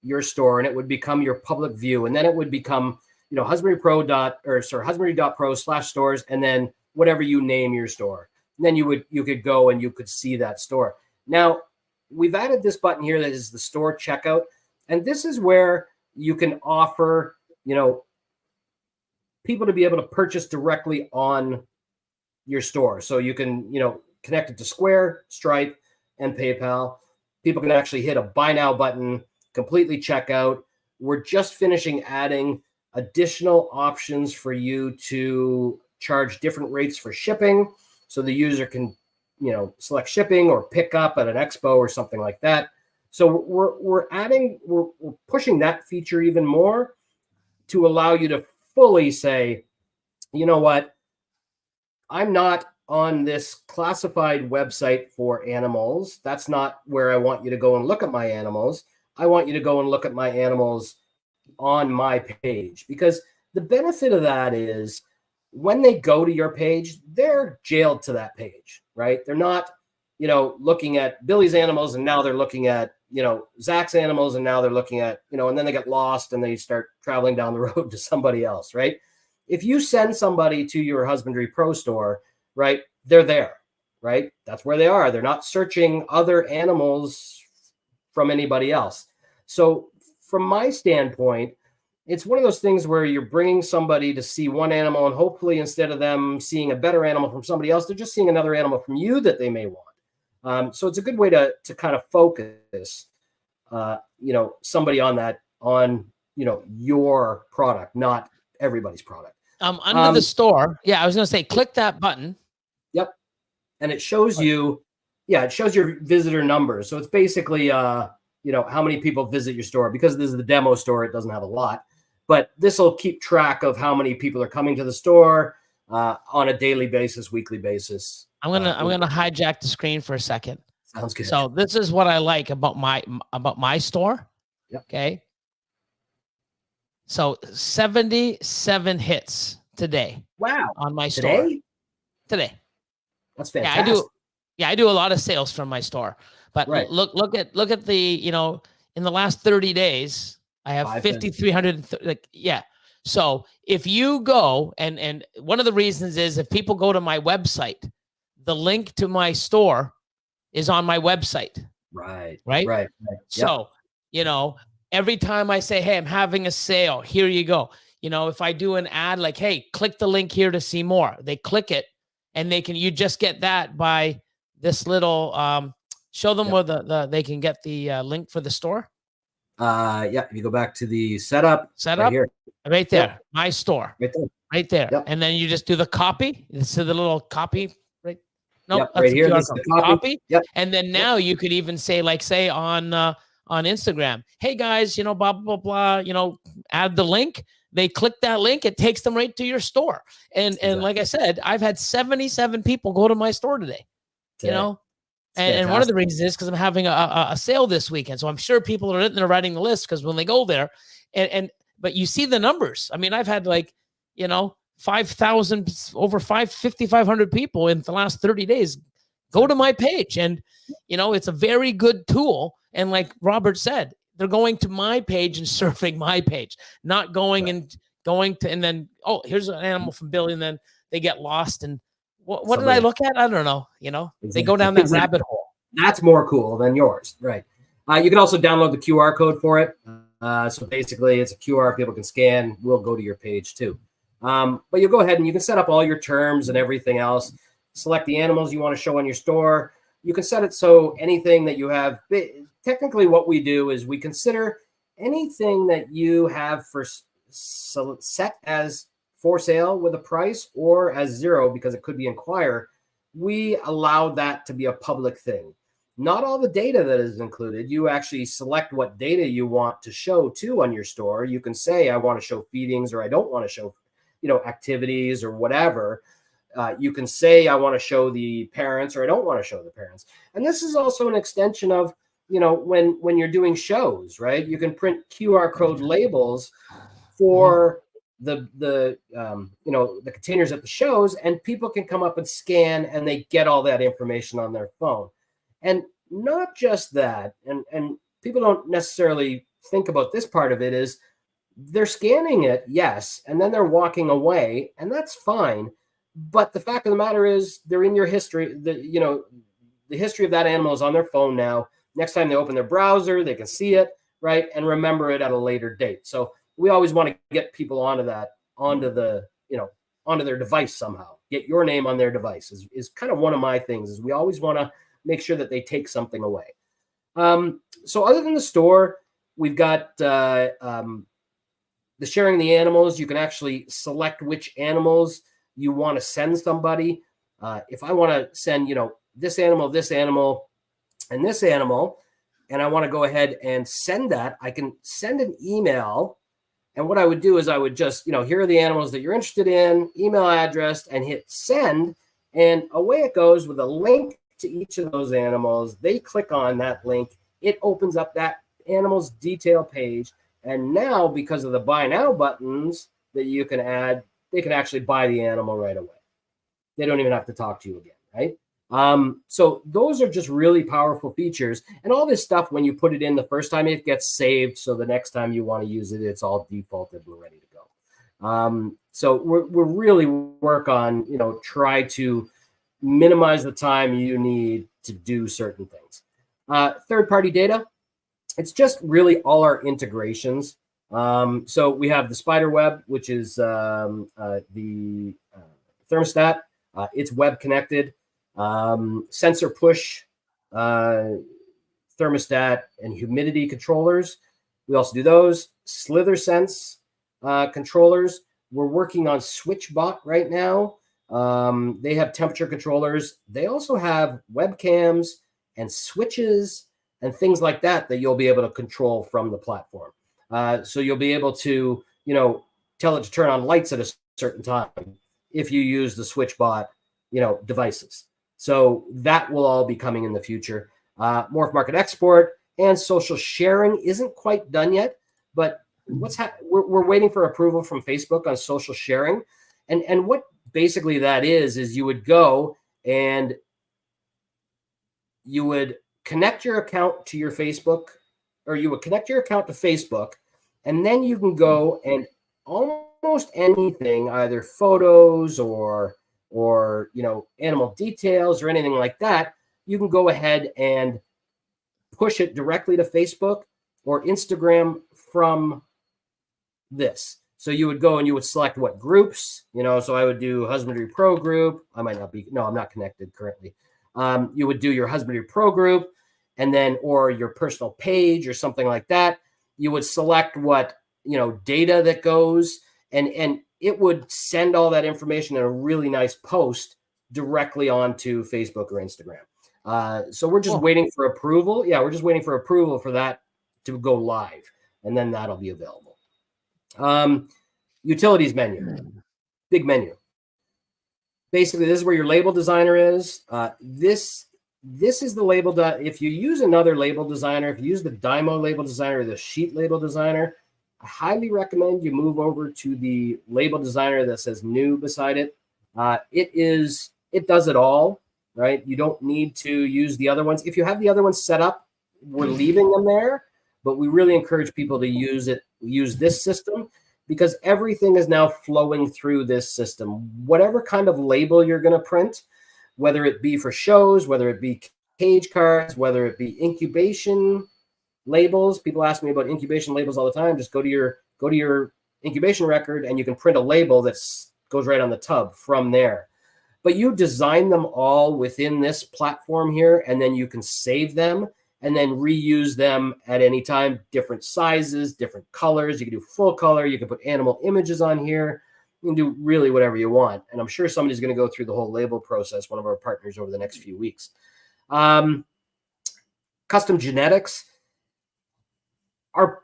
your store, and it would become your public view, and then it would become, Husbandry.Pro/stores, and then whatever you name your store. And then you could go and you could see that store. Now, we've added this button here that is the store checkout, and this is where you can offer, people to be able to purchase directly on your store. So you can, connect it to Square, Stripe, and PayPal. People can actually hit a buy now button, completely check out. We're just finishing adding additional options for you to charge different rates for shipping. So the user can, select shipping or pick up at an expo or something like that. So we're pushing that feature even more to allow you to fully say, you know what, I'm not on this classified website for animals. That's not where I want you to go and look at my animals. I want you to go and look at my animals on my page, because the benefit of that is when they go to your page, they're jailed to that page, right? They're not, looking at Billy's animals and now they're looking at, Zach's animals and now they're looking at, and then they get lost and they start traveling down the road to somebody else, right? If you send somebody to your Husbandry.Pro store, right, they're there, right? That's where they are. They're not searching other animals from anybody else. So from my standpoint, it's one of those things where you're bringing somebody to see one animal, and hopefully instead of them seeing a better animal from somebody else, they're just seeing another animal from you that they may want. So it's a good way to kind of focus, somebody on your product, not everybody's product. Under the store. Yeah, I was going to say, click that button. Yep. And it shows you, it shows your visitor numbers. So it's basically, how many people visit your store. Because this is the demo store, it doesn't have a lot. But this will keep track of how many people are coming to the store on a daily basis, weekly basis. I'm gonna hijack the screen for a second. Sounds good. So this is what I like about my store. Yep. Okay. So 77 hits today. Wow. On my store. Today. That's fantastic. I do a lot of sales from my store. But right. look at the, in the last 30 days, I have 5,300. So if you go and one of the reasons is if people go to my website, the link to my store is on my website. Right. Yep. So, every time I say, hey, I'm having a sale, here you go. If I do an ad like, hey, click the link here to see more, they click it and you just get that by this little, show them where they can get the link for the store. If you go back to the setup right here, right there, yep. My store, right there. Yep. And then you just do the copy. So the little copy, right? Nope, yep, right here. This is the copy. Yep. And then now you could even say, like, say on Instagram, hey guys, blah, blah, blah, add the link. They click that link, it takes them right to your store. And like I said, I've had 77 people go to my store today. And one of the reasons is because I'm having a sale this weekend. So I'm sure people are in there writing the list because when they go there, but you see the numbers. I mean, I've had 5,000, over 5,500 people in the last 30 days go to my page. And, it's a very good tool. And like Robert said, they're going to my page and surfing my page, not going and then, oh, here's an animal from Billy. And then they get lost. And what did I look at? I don't know. Exactly. They go down that rabbit hole. That's more cool than yours. Right. You can also download the QR code for it. So basically it's a QR people can scan. We'll go to your page too. But you'll go ahead and you can set up all your terms and everything else. Select the animals you want to show on your store. You can set it so anything that you have, technically what we do is we consider anything that you have set as for sale with a price or as zero because it could be inquire. We allow that to be a public thing. Not all the data that is included. You actually select what data you want to show too on your store. You can say, I want to show feedings or I don't want to show, activities or whatever. You can say, I want to show the parents or I don't want to show the parents. And this is also an extension of, when you're doing shows, right? You can print QR code labels for the containers at the shows, and people can come up and scan and they get all that information on their phone. And not just that, and people don't necessarily think about this part of it, is they're scanning it, yes, and then they're walking away, and that's fine. But the fact of the matter is, they're in your history. The history of that animal is on their phone now. Next time they open their browser, they can see it, right, and remember it at a later date. So we always want to get people onto their device somehow. Get your name on their device is kind of one of my things. Is we always want to make sure that they take something away. So other than the store, we've got the sharing the animals. You can actually select which animals you want to send somebody. If I want to send, this animal, and this animal, and I want to go ahead and send that, I can send an email. And what I would do is I would just, here are the animals that you're interested in, email address, and hit send. And away it goes with a link to each of those animals. They click on that link. It opens up that animal's detail page. And now, because of the buy now buttons that you can add, they can actually buy the animal right away. They don't even have to talk to you again, right? So those are just really powerful features. And all this stuff, when you put it in the first time, it gets saved. So the next time you want to use it, it's all defaulted and ready to go. So we're really work on, try to minimize the time you need to do certain things. Third-party data, it's just really all our integrations. So we have the spider web, which is the thermostat. It's web connected. Sensor push, thermostat, and humidity controllers. We also do those. Slither sense controllers. We're working on SwitchBot right now. They have temperature controllers. They also have webcams and switches and things like that you'll be able to control from the platform. So you'll be able to, tell it to turn on lights at a certain time if you use the SwitchBot, devices. So that will all be coming in the future. Morph Market Export and social sharing isn't quite done yet, but we're waiting for approval from Facebook on social sharing. And what basically that is you would go and you would connect your account to your Facebook, or you would connect your account to Facebook, and then you can go and almost anything, either photos or animal details or anything like that, you can go ahead and push it directly to Facebook or Instagram from this. So you would go and you would select what groups, so I would do Husbandry.Pro group. I might not be, no, I'm not connected currently. You would do your Husbandry.Pro group, and then, or your personal page or something like that. You would select what, data that goes, and it would send all that information in a really nice post directly onto Facebook or Instagram. So we're just waiting for approval. Yeah, we're just waiting for approval for that to go live, and then that'll be available. Utilities menu, big menu. Basically, this is where your label designer is. This is the label. If you use another label designer, if you use the Dymo label designer or the sheet label designer, I highly recommend you move over to the label designer that says new beside it. It does it all, right? You don't need to use the other ones. If you have the other ones set up, we're leaving them there, but we really encourage people to use this system, because everything is now flowing through this system. Whatever kind of label you're going to print, whether it be for shows, whether it be cage cards, whether it be incubation labels. People ask me about incubation labels all the time. Just go to your incubation record and you can print a label that goes right on the tub from there. But you design them all within this platform here, and then you can save them and then reuse them at any time, different sizes, different colors. You can do full color. You can put animal images on here. You can do really whatever you want. And I'm sure somebody's going to go through the whole label process, one of our partners, over the next few weeks. Custom genetics. Our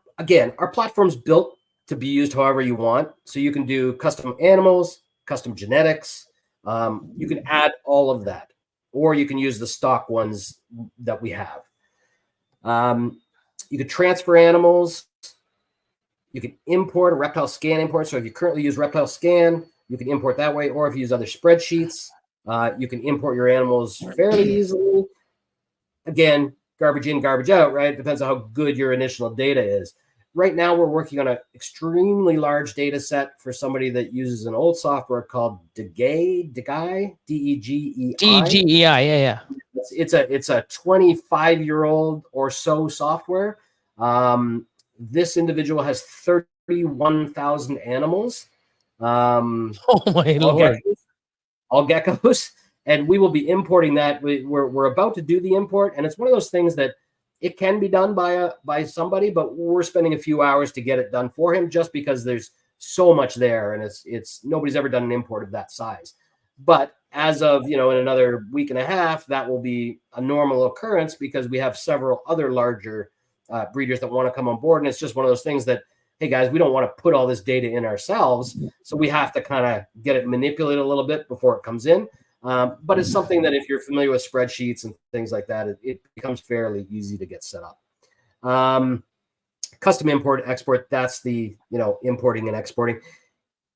platform's built to be used however you want. So you can do custom animals, custom genetics. You can add all of that, or you can use the stock ones that we have. You can transfer animals. You can import a reptile scan import. So if you currently use reptile scan, you can import that way. Or if you use other spreadsheets, you can import your animals fairly easily. again, garbage in, garbage out, right? Depends on how good your initial data is. Right now, we're working on an extremely large data set for somebody that uses an old software called Degei, Degei. DGEI, yeah. It's a 25-year-old or so software. This individual has 31,000 animals. Oh my Lord. All geckos. And we will be importing that. We're about to do the import, and it's one of those things that it can be done by somebody, but we're spending a few hours to get it done for him, just because there's so much there, and it's nobody's ever done an import of that size. But as of in another week and a half, that will be a normal occurrence, because we have several other larger breeders that want to come on board, and it's just one of those things that, hey guys, we don't want to put all this data in ourselves, so we have to kind of get it manipulated a little bit before it comes in. But it's something that, if you're familiar with spreadsheets and things like that, it becomes fairly easy to get set up. Custom import, export, that's the, importing and exporting.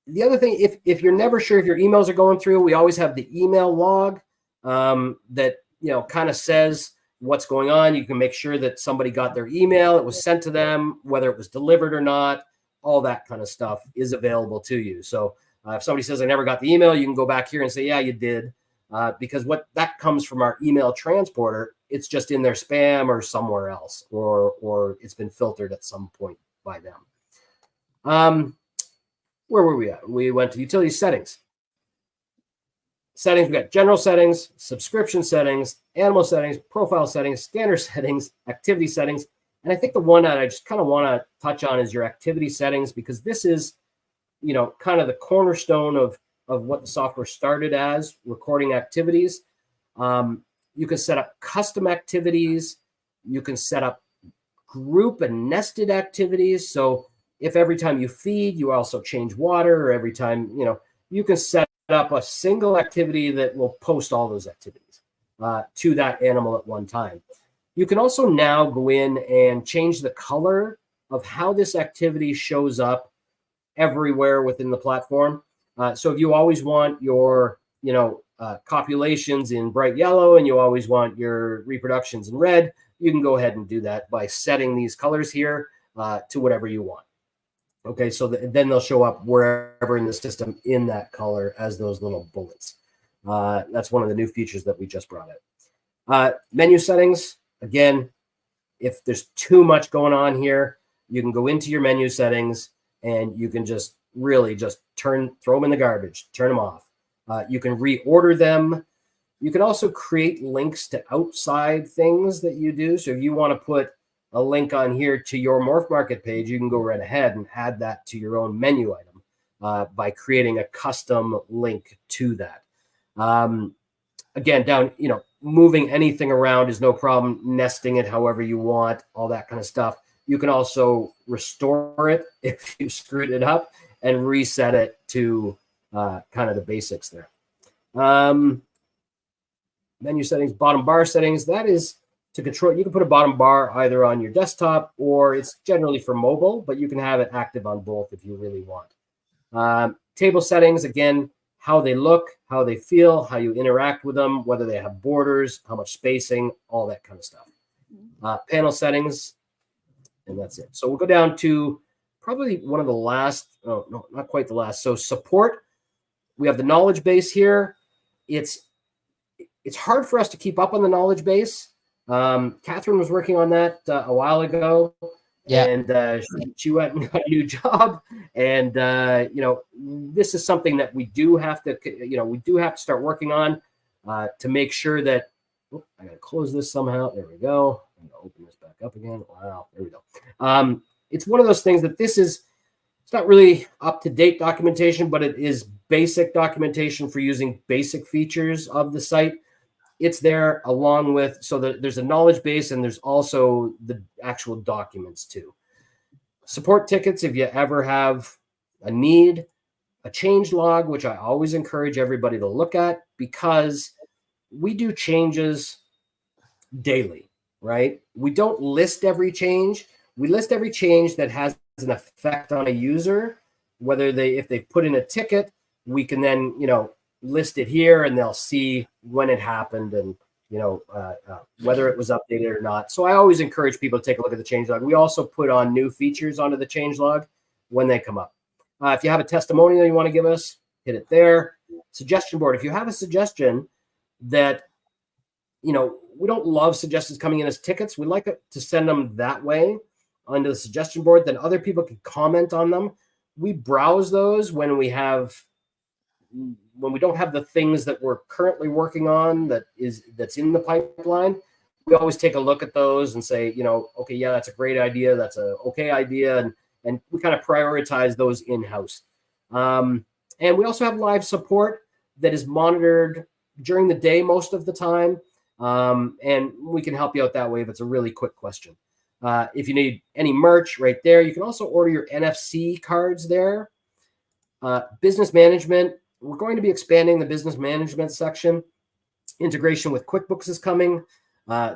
The other thing, if you're never sure if your emails are going through, we always have the email log that, kind of says what's going on. You can make sure that somebody got their email, it was sent to them, whether it was delivered or not, all that kind of stuff is available to you. So if somebody says, I never got the email, you can go back here and say, yeah, you did. Because what that comes from our email transporter, it's just in their spam or somewhere else, or it's been filtered at some point by them. Where were we at? We went to utility settings. Settings, we got general settings, subscription settings, animal settings, profile settings, scanner settings, activity settings. And I think the one that I just kind of want to touch on is your activity settings, because this is, kind of the cornerstone of what the software started as, recording activities. You can set up custom activities. You can set up group and nested activities. So if every time you feed, you also change water, or every time, you can set up a single activity that will post all those activities to that animal at one time. You can also now go in and change the color of how this activity shows up everywhere within the platform. So if you always want your, copulations in bright yellow, and you always want your reproductions in red, you can go ahead and do that by setting these colors here to whatever you want. Okay, so then they'll show up wherever in the system in that color as those little bullets. That's one of the new features that we just brought in. Menu settings, again, if there's too much going on here, you can go into your menu settings and you can just really just throw them in the garbage, turn them off. You can reorder them. You can also create links to outside things that you do. So if you want to put a link on here to your Morph Market page, you can go right ahead and add that to your own menu item by creating a custom link to that. Again, down, moving anything around is no problem. Nesting it however you want, all that kind of stuff. You can also restore it if you screwed it up and reset it to kind of the basics there. Menu settings, bottom bar settings, that is to control. You can put a bottom bar either on your desktop, or it's generally for mobile, but you can have it active on both if you really want. Table settings, again, how they look, how they feel, how you interact with them, whether they have borders, how much spacing, all that kind of stuff. Panel settings, and that's it. So we'll go down to probably one of the last, oh, no, not quite the last. So support, we have the knowledge base here. It's hard for us to keep up on the knowledge base. Catherine was working on that a while ago. Yeah. And she went and got a new job. And, this is something that we do have to, start working on to make sure that, I got to close this somehow. There we go. I'm going to open this back up again. Wow. There we go. It's one of those things that it's not really up-to-date documentation, but it is basic documentation for using basic features of the site. It's there along with, so that there's a knowledge base and there's also the actual documents too. Support tickets, if you ever have a need, a change log, which I always encourage everybody to look at, because we do changes daily, right? We don't list every change. We list every change that has an effect on a user, if they put in a ticket, we can then, list it here and they'll see when it happened and whether it was updated or not. So I always encourage people to take a look at the changelog. We also put on new features onto the changelog when they come up. If you have a testimonial you want to give us, hit it there. Suggestion board. If you have a suggestion that, we don't love suggestions coming in as tickets. We like it to send them that way onto the suggestion board. Then other people can comment on them. We browse those when we don't have the things that we're currently working on that's in the pipeline. We always take a look at those and say, okay, yeah, that's a great idea. That's a okay idea. And we kind of prioritize those in-house. And we also have live support that is monitored during the day most of the time. And we can help you out that way if it's a really quick question. If you need any merch right there, you can also order your NFC cards there. Business management. We're going to be expanding the business management section. Integration with QuickBooks is coming.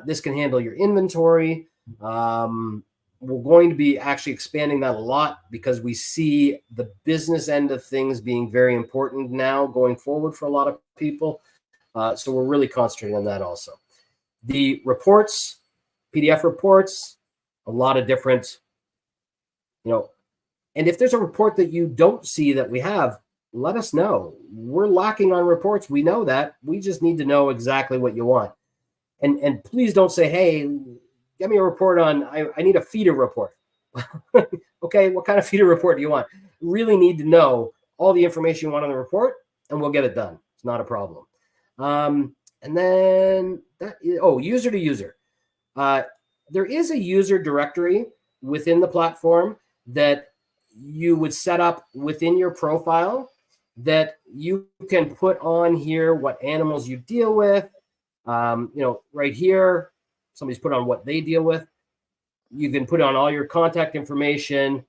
This can handle your inventory. We're going to be actually expanding that a lot because we see the business end of things being very important now going forward for a lot of people. So we're really concentrating on that also. The reports, PDF reports, a lot of different, and if there's a report that you don't see that we have, let us know. We're lacking on reports. We know that. We just need to know exactly what you want. And please don't say, hey, get me a report on, I need a feeder report. Okay, what kind of feeder report do you want? You really need to know all the information you want on the report, and we'll get it done. It's not a problem. And then, user to user. There is a user directory within the platform that you would set up within your profile that you can put on here what animals you deal with. Right here, somebody's put on what they deal with. You can put on all your contact information,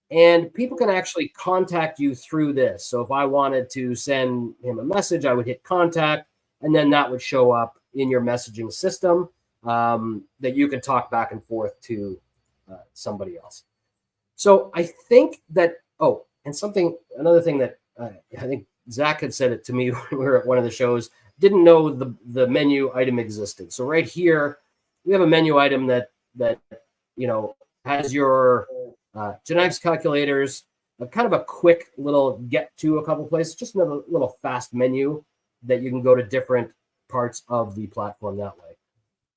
and people can actually contact you through this. So if I wanted to send him a message, I would hit contact, and then that would show up in your messaging system that you can talk back and forth to somebody else. So I think that, another thing that I think Zach had said it to me when we were at one of the shows, didn't know the menu item existed. So right here, we have a menu item that has your genetics calculators, kind of a quick little get to a couple places, just another little fast menu that you can go to different parts of the platform that way.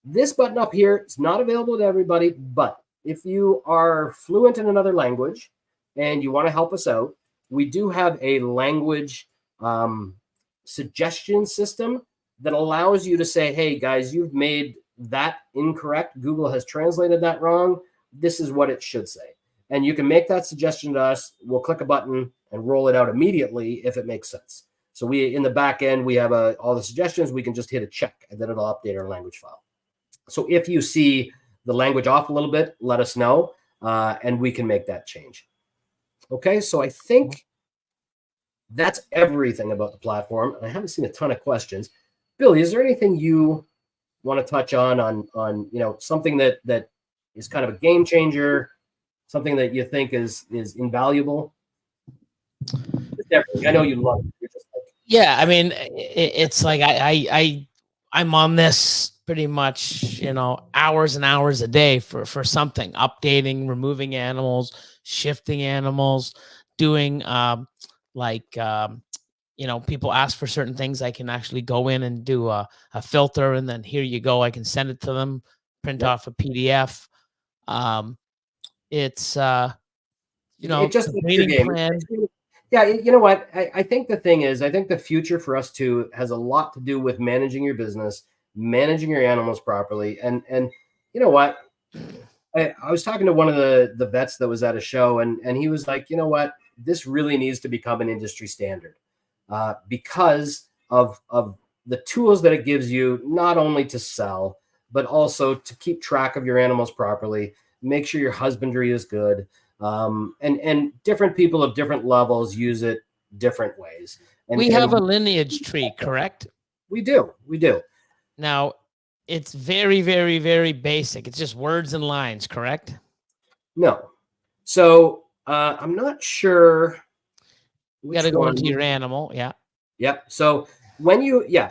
This button up here is not available to everybody, but if you are fluent in another language and you want to help us out, we do have a language suggestion system that allows you to say, hey guys, you've made that incorrect. Google has translated that wrong. This is what it should say. And you can make that suggestion to us. We'll click a button and roll it out immediately if it makes sense. So we, in the back end, we have all the suggestions. We can just hit a check and then it'll update our language file. So if you see the language off a little bit, let us know and we can make that change. Okay, so I think that's everything about the platform. I haven't seen a ton of questions. Billy, is there anything you want to touch on something that is kind of a game changer, something that you think is invaluable? I know you love it. You're just like, yeah, I mean, it's like I'm on this pretty much, hours and hours a day for something, updating, removing animals, shifting animals, doing people ask for certain things. I can actually go in and do a filter, and then here you go. I can send it to them, print off a PDF. It's it just the breeding plan. Yeah, you know what? I think the thing is, I think the future for us too has a lot to do with managing your business, managing your animals properly. And you know what? I was talking to one of the vets that was at a show, and he was like, you know what? This really needs to become an industry standard because of the tools that it gives you, not only to sell, but also to keep track of your animals properly, make sure your husbandry is good. And different people of different levels use it different ways. And we have a lineage tree, correct? We do. Now, it's very, very, very basic. It's just words and lines, correct? No. So I'm not sure. You got to go into your animal. Yeah. Yep. So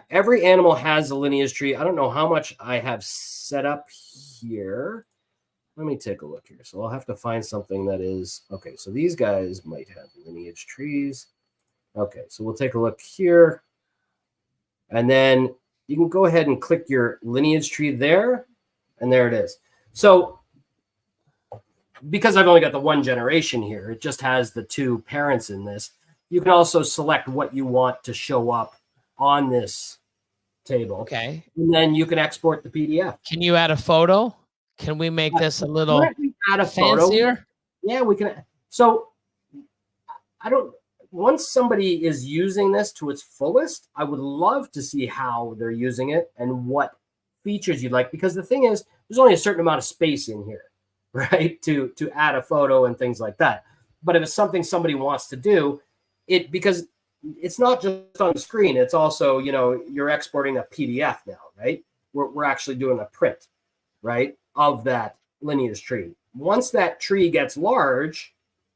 every animal has a lineage tree. I don't know how much I have set up here. Let me take a look here. So I'll have to find something that is, okay, so these guys might have lineage trees. Okay, so we'll take a look here. And then you can go ahead and click your lineage tree there. And there it is. So because I've only got the one generation here, it just has the two parents in this. You can also select what you want to show up on this table. Okay. And then you can export the PDF. Can you add a photo? Can we make this a little fancier? Yeah, we can. So once somebody is using this to its fullest, I would love to see how they're using it and what features you'd like, because the thing is, there's only a certain amount of space in here, right? To add a photo and things like that. But if it's something somebody wants to do, because it's not just on the screen, it's also, you're exporting a PDF now, right? We're actually doing a print, right, of that lineage tree. Once that tree gets large,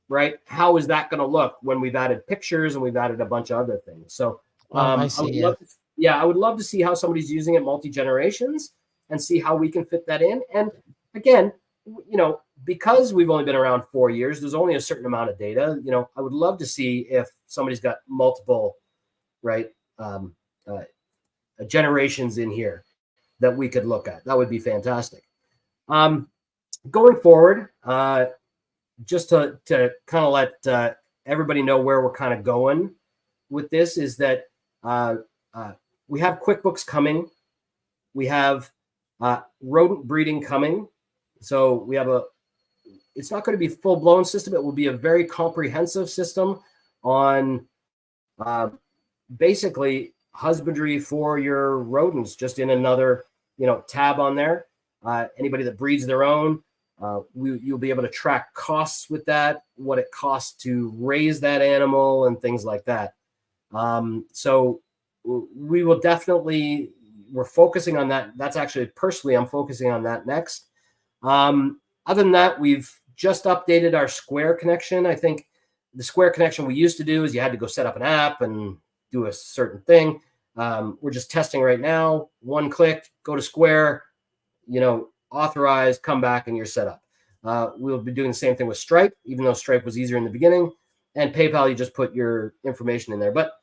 right, how is that going to look when we've added pictures and we've added a bunch of other things? So I see, I would love to see how somebody's using it multi-generations and see how we can fit that in. And again, because we've only been around 4 years, there's only a certain amount of data. I would love to see if somebody's got multiple, right, generations in here that we could look at. That would be fantastic. Going forward, just to kind of let everybody know where we're kind of going with this is that we have QuickBooks coming. We have rodent breeding coming. So we have it's not going to be a full-blown system. It will be a very comprehensive system on basically husbandry for your rodents, just in another, tab on there. Anybody that breeds their own, you'll be able to track costs with that, what it costs to raise that animal and things like that. So we will definitely, we're focusing on that. That's actually, personally, I'm focusing on that next. Other than that, we've just updated our Square connection. I think the Square connection we used to do is you had to go set up an app and do a certain thing. We're just testing right now. One click, go to Square, authorize, come back, and you're set up. We'll be doing the same thing with Stripe, even though Stripe was easier in the beginning. And PayPal, you just put your information in there. But,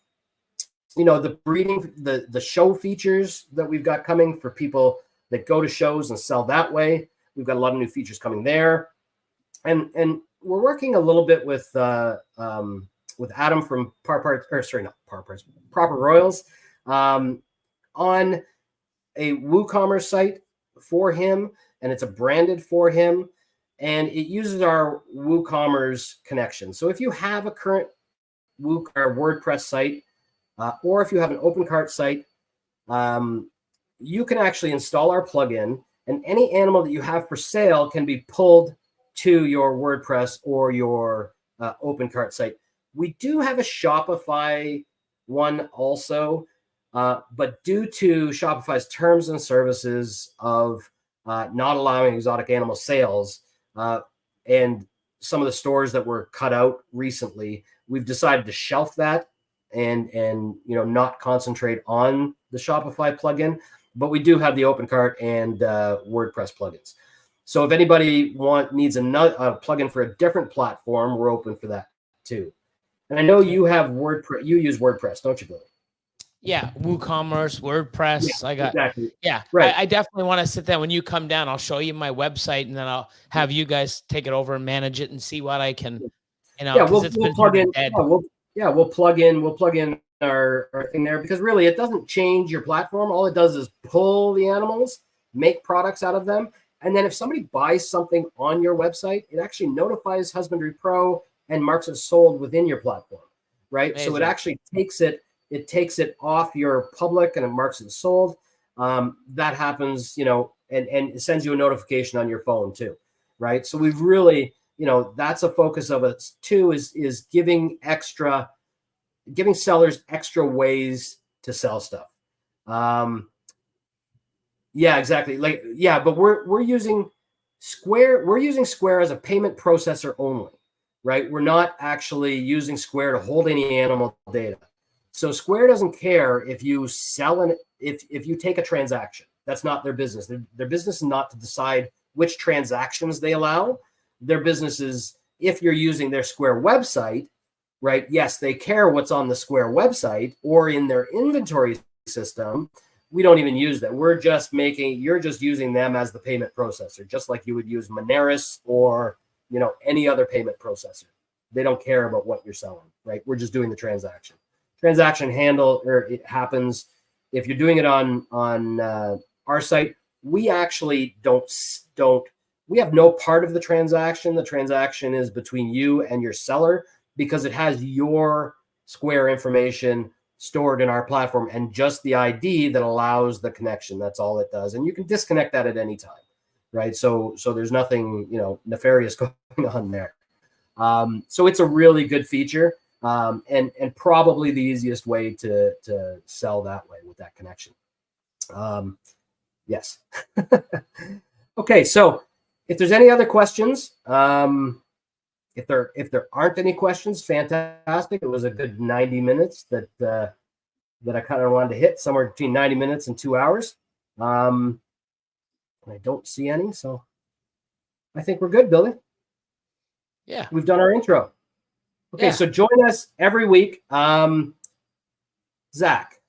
the breeding, the show features that we've got coming for people that go to shows and sell that way, we've got a lot of new features coming there. And we're working a little bit with Adam from Proper Royals on a WooCommerce site for him, and it's a branded for him, and it uses our WooCommerce connection. So if you have a current WordPress site, or if you have an OpenCart site, you can actually install our plugin, and any animal that you have for sale can be pulled to your WordPress or your OpenCart site. We do have a Shopify one also, but due to Shopify's terms and services of not allowing exotic animal sales and some of the stores that were cut out recently, we've decided to shelf that and not concentrate on the Shopify plugin. But we do have the OpenCart and WordPress plugins. So if anybody needs a plugin for a different platform, we're open for that too. And I know you have WordPress. You use WordPress, don't you, Billy? Yeah, WooCommerce, WordPress. Yeah, exactly. Yeah, right. I definitely want to sit down. When you come down, I'll show you my website, and then I'll have you guys take it over and manage it and see what I can, we'll plug in. We'll plug in our thing there, because really it doesn't change your platform. All it does is pull the animals, make products out of them. And then if somebody buys something on your website, it actually notifies Husbandry.Pro and marks it sold within your platform, right? Amazing. So it actually takes it off your public and it marks it sold. That happens, and it sends you a notification on your phone too, right? So we've really, that's a focus of it too, is giving sellers extra ways to sell stuff. Yeah, exactly. But we're using Square. We're using Square as a payment processor only, right? We're not actually using Square to hold any animal data. So Square doesn't care if you sell if you take a transaction. That's not their business. Their business is not to decide which transactions they allow. Their business is, if you're using their Square website, right? Yes, they care what's on the Square website or in their inventory system. We don't even use that. You're just using them as the payment processor, just like you would use Moneris or, any other payment processor. They don't care about what you're selling, right? We're just doing the transaction. Transaction handle, or it happens. If you're doing it on our site, we actually we have no part of the transaction. The transaction is between you and your seller because it has your Square information stored in our platform and just the ID that allows the connection. That's all it does. And you can disconnect that at any time, right? So there's nothing, nefarious going on there. So it's a really good feature, and probably the easiest way to sell that way with that connection. Yes. Okay. So if there's any other questions, if there aren't any questions, fantastic. It was a good 90 minutes that I kind of wanted to hit, somewhere between 90 minutes and 2 hours. I don't see any, so I think we're good, Billy. Yeah. We've done our intro. Okay, so join us every week. Zach,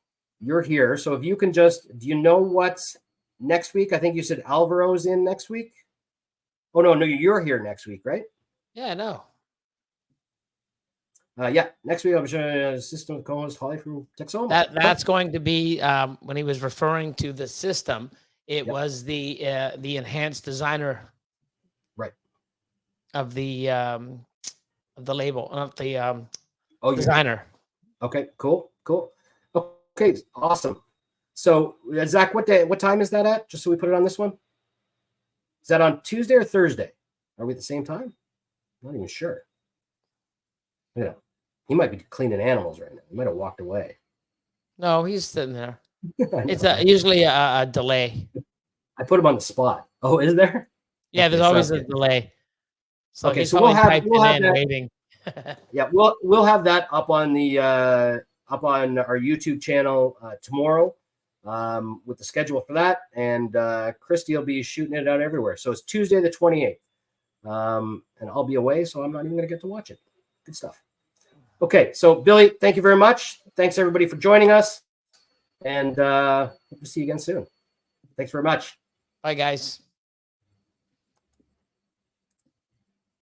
you're here. So if you can do you know what's next week? I think you said Alvaro's in next week. Oh, no, you're here next week, right? Yeah, I know. Next week I'll be showing a system with co-host Holly from Texoma. That's going to be when he was referring to the system. It was the enhanced designer, right, of the label, not the designer. Okay, cool. Okay, awesome. So Zach, what time is that at? Just so we put it on this one. Is that on Tuesday or Thursday? Are we at the same time? I'm not even sure. Yeah, he might be cleaning animals right now. He might have walked away. No, he's sitting there. It's usually a delay. I put him on the spot. Oh, is there? Yeah, there's always a delay. So okay, he's so we'll have that waiting. Yeah, we'll have that up on the up on our YouTube channel tomorrow, with the schedule for that, and Christy will be shooting it out everywhere. So it's Tuesday the 28th, and I'll be away, so I'm not even going to get to watch it. Good stuff. Okay, so Billy, thank you very much. Thanks everybody for joining us, and hope to see you again soon. Thanks very much. Bye, guys.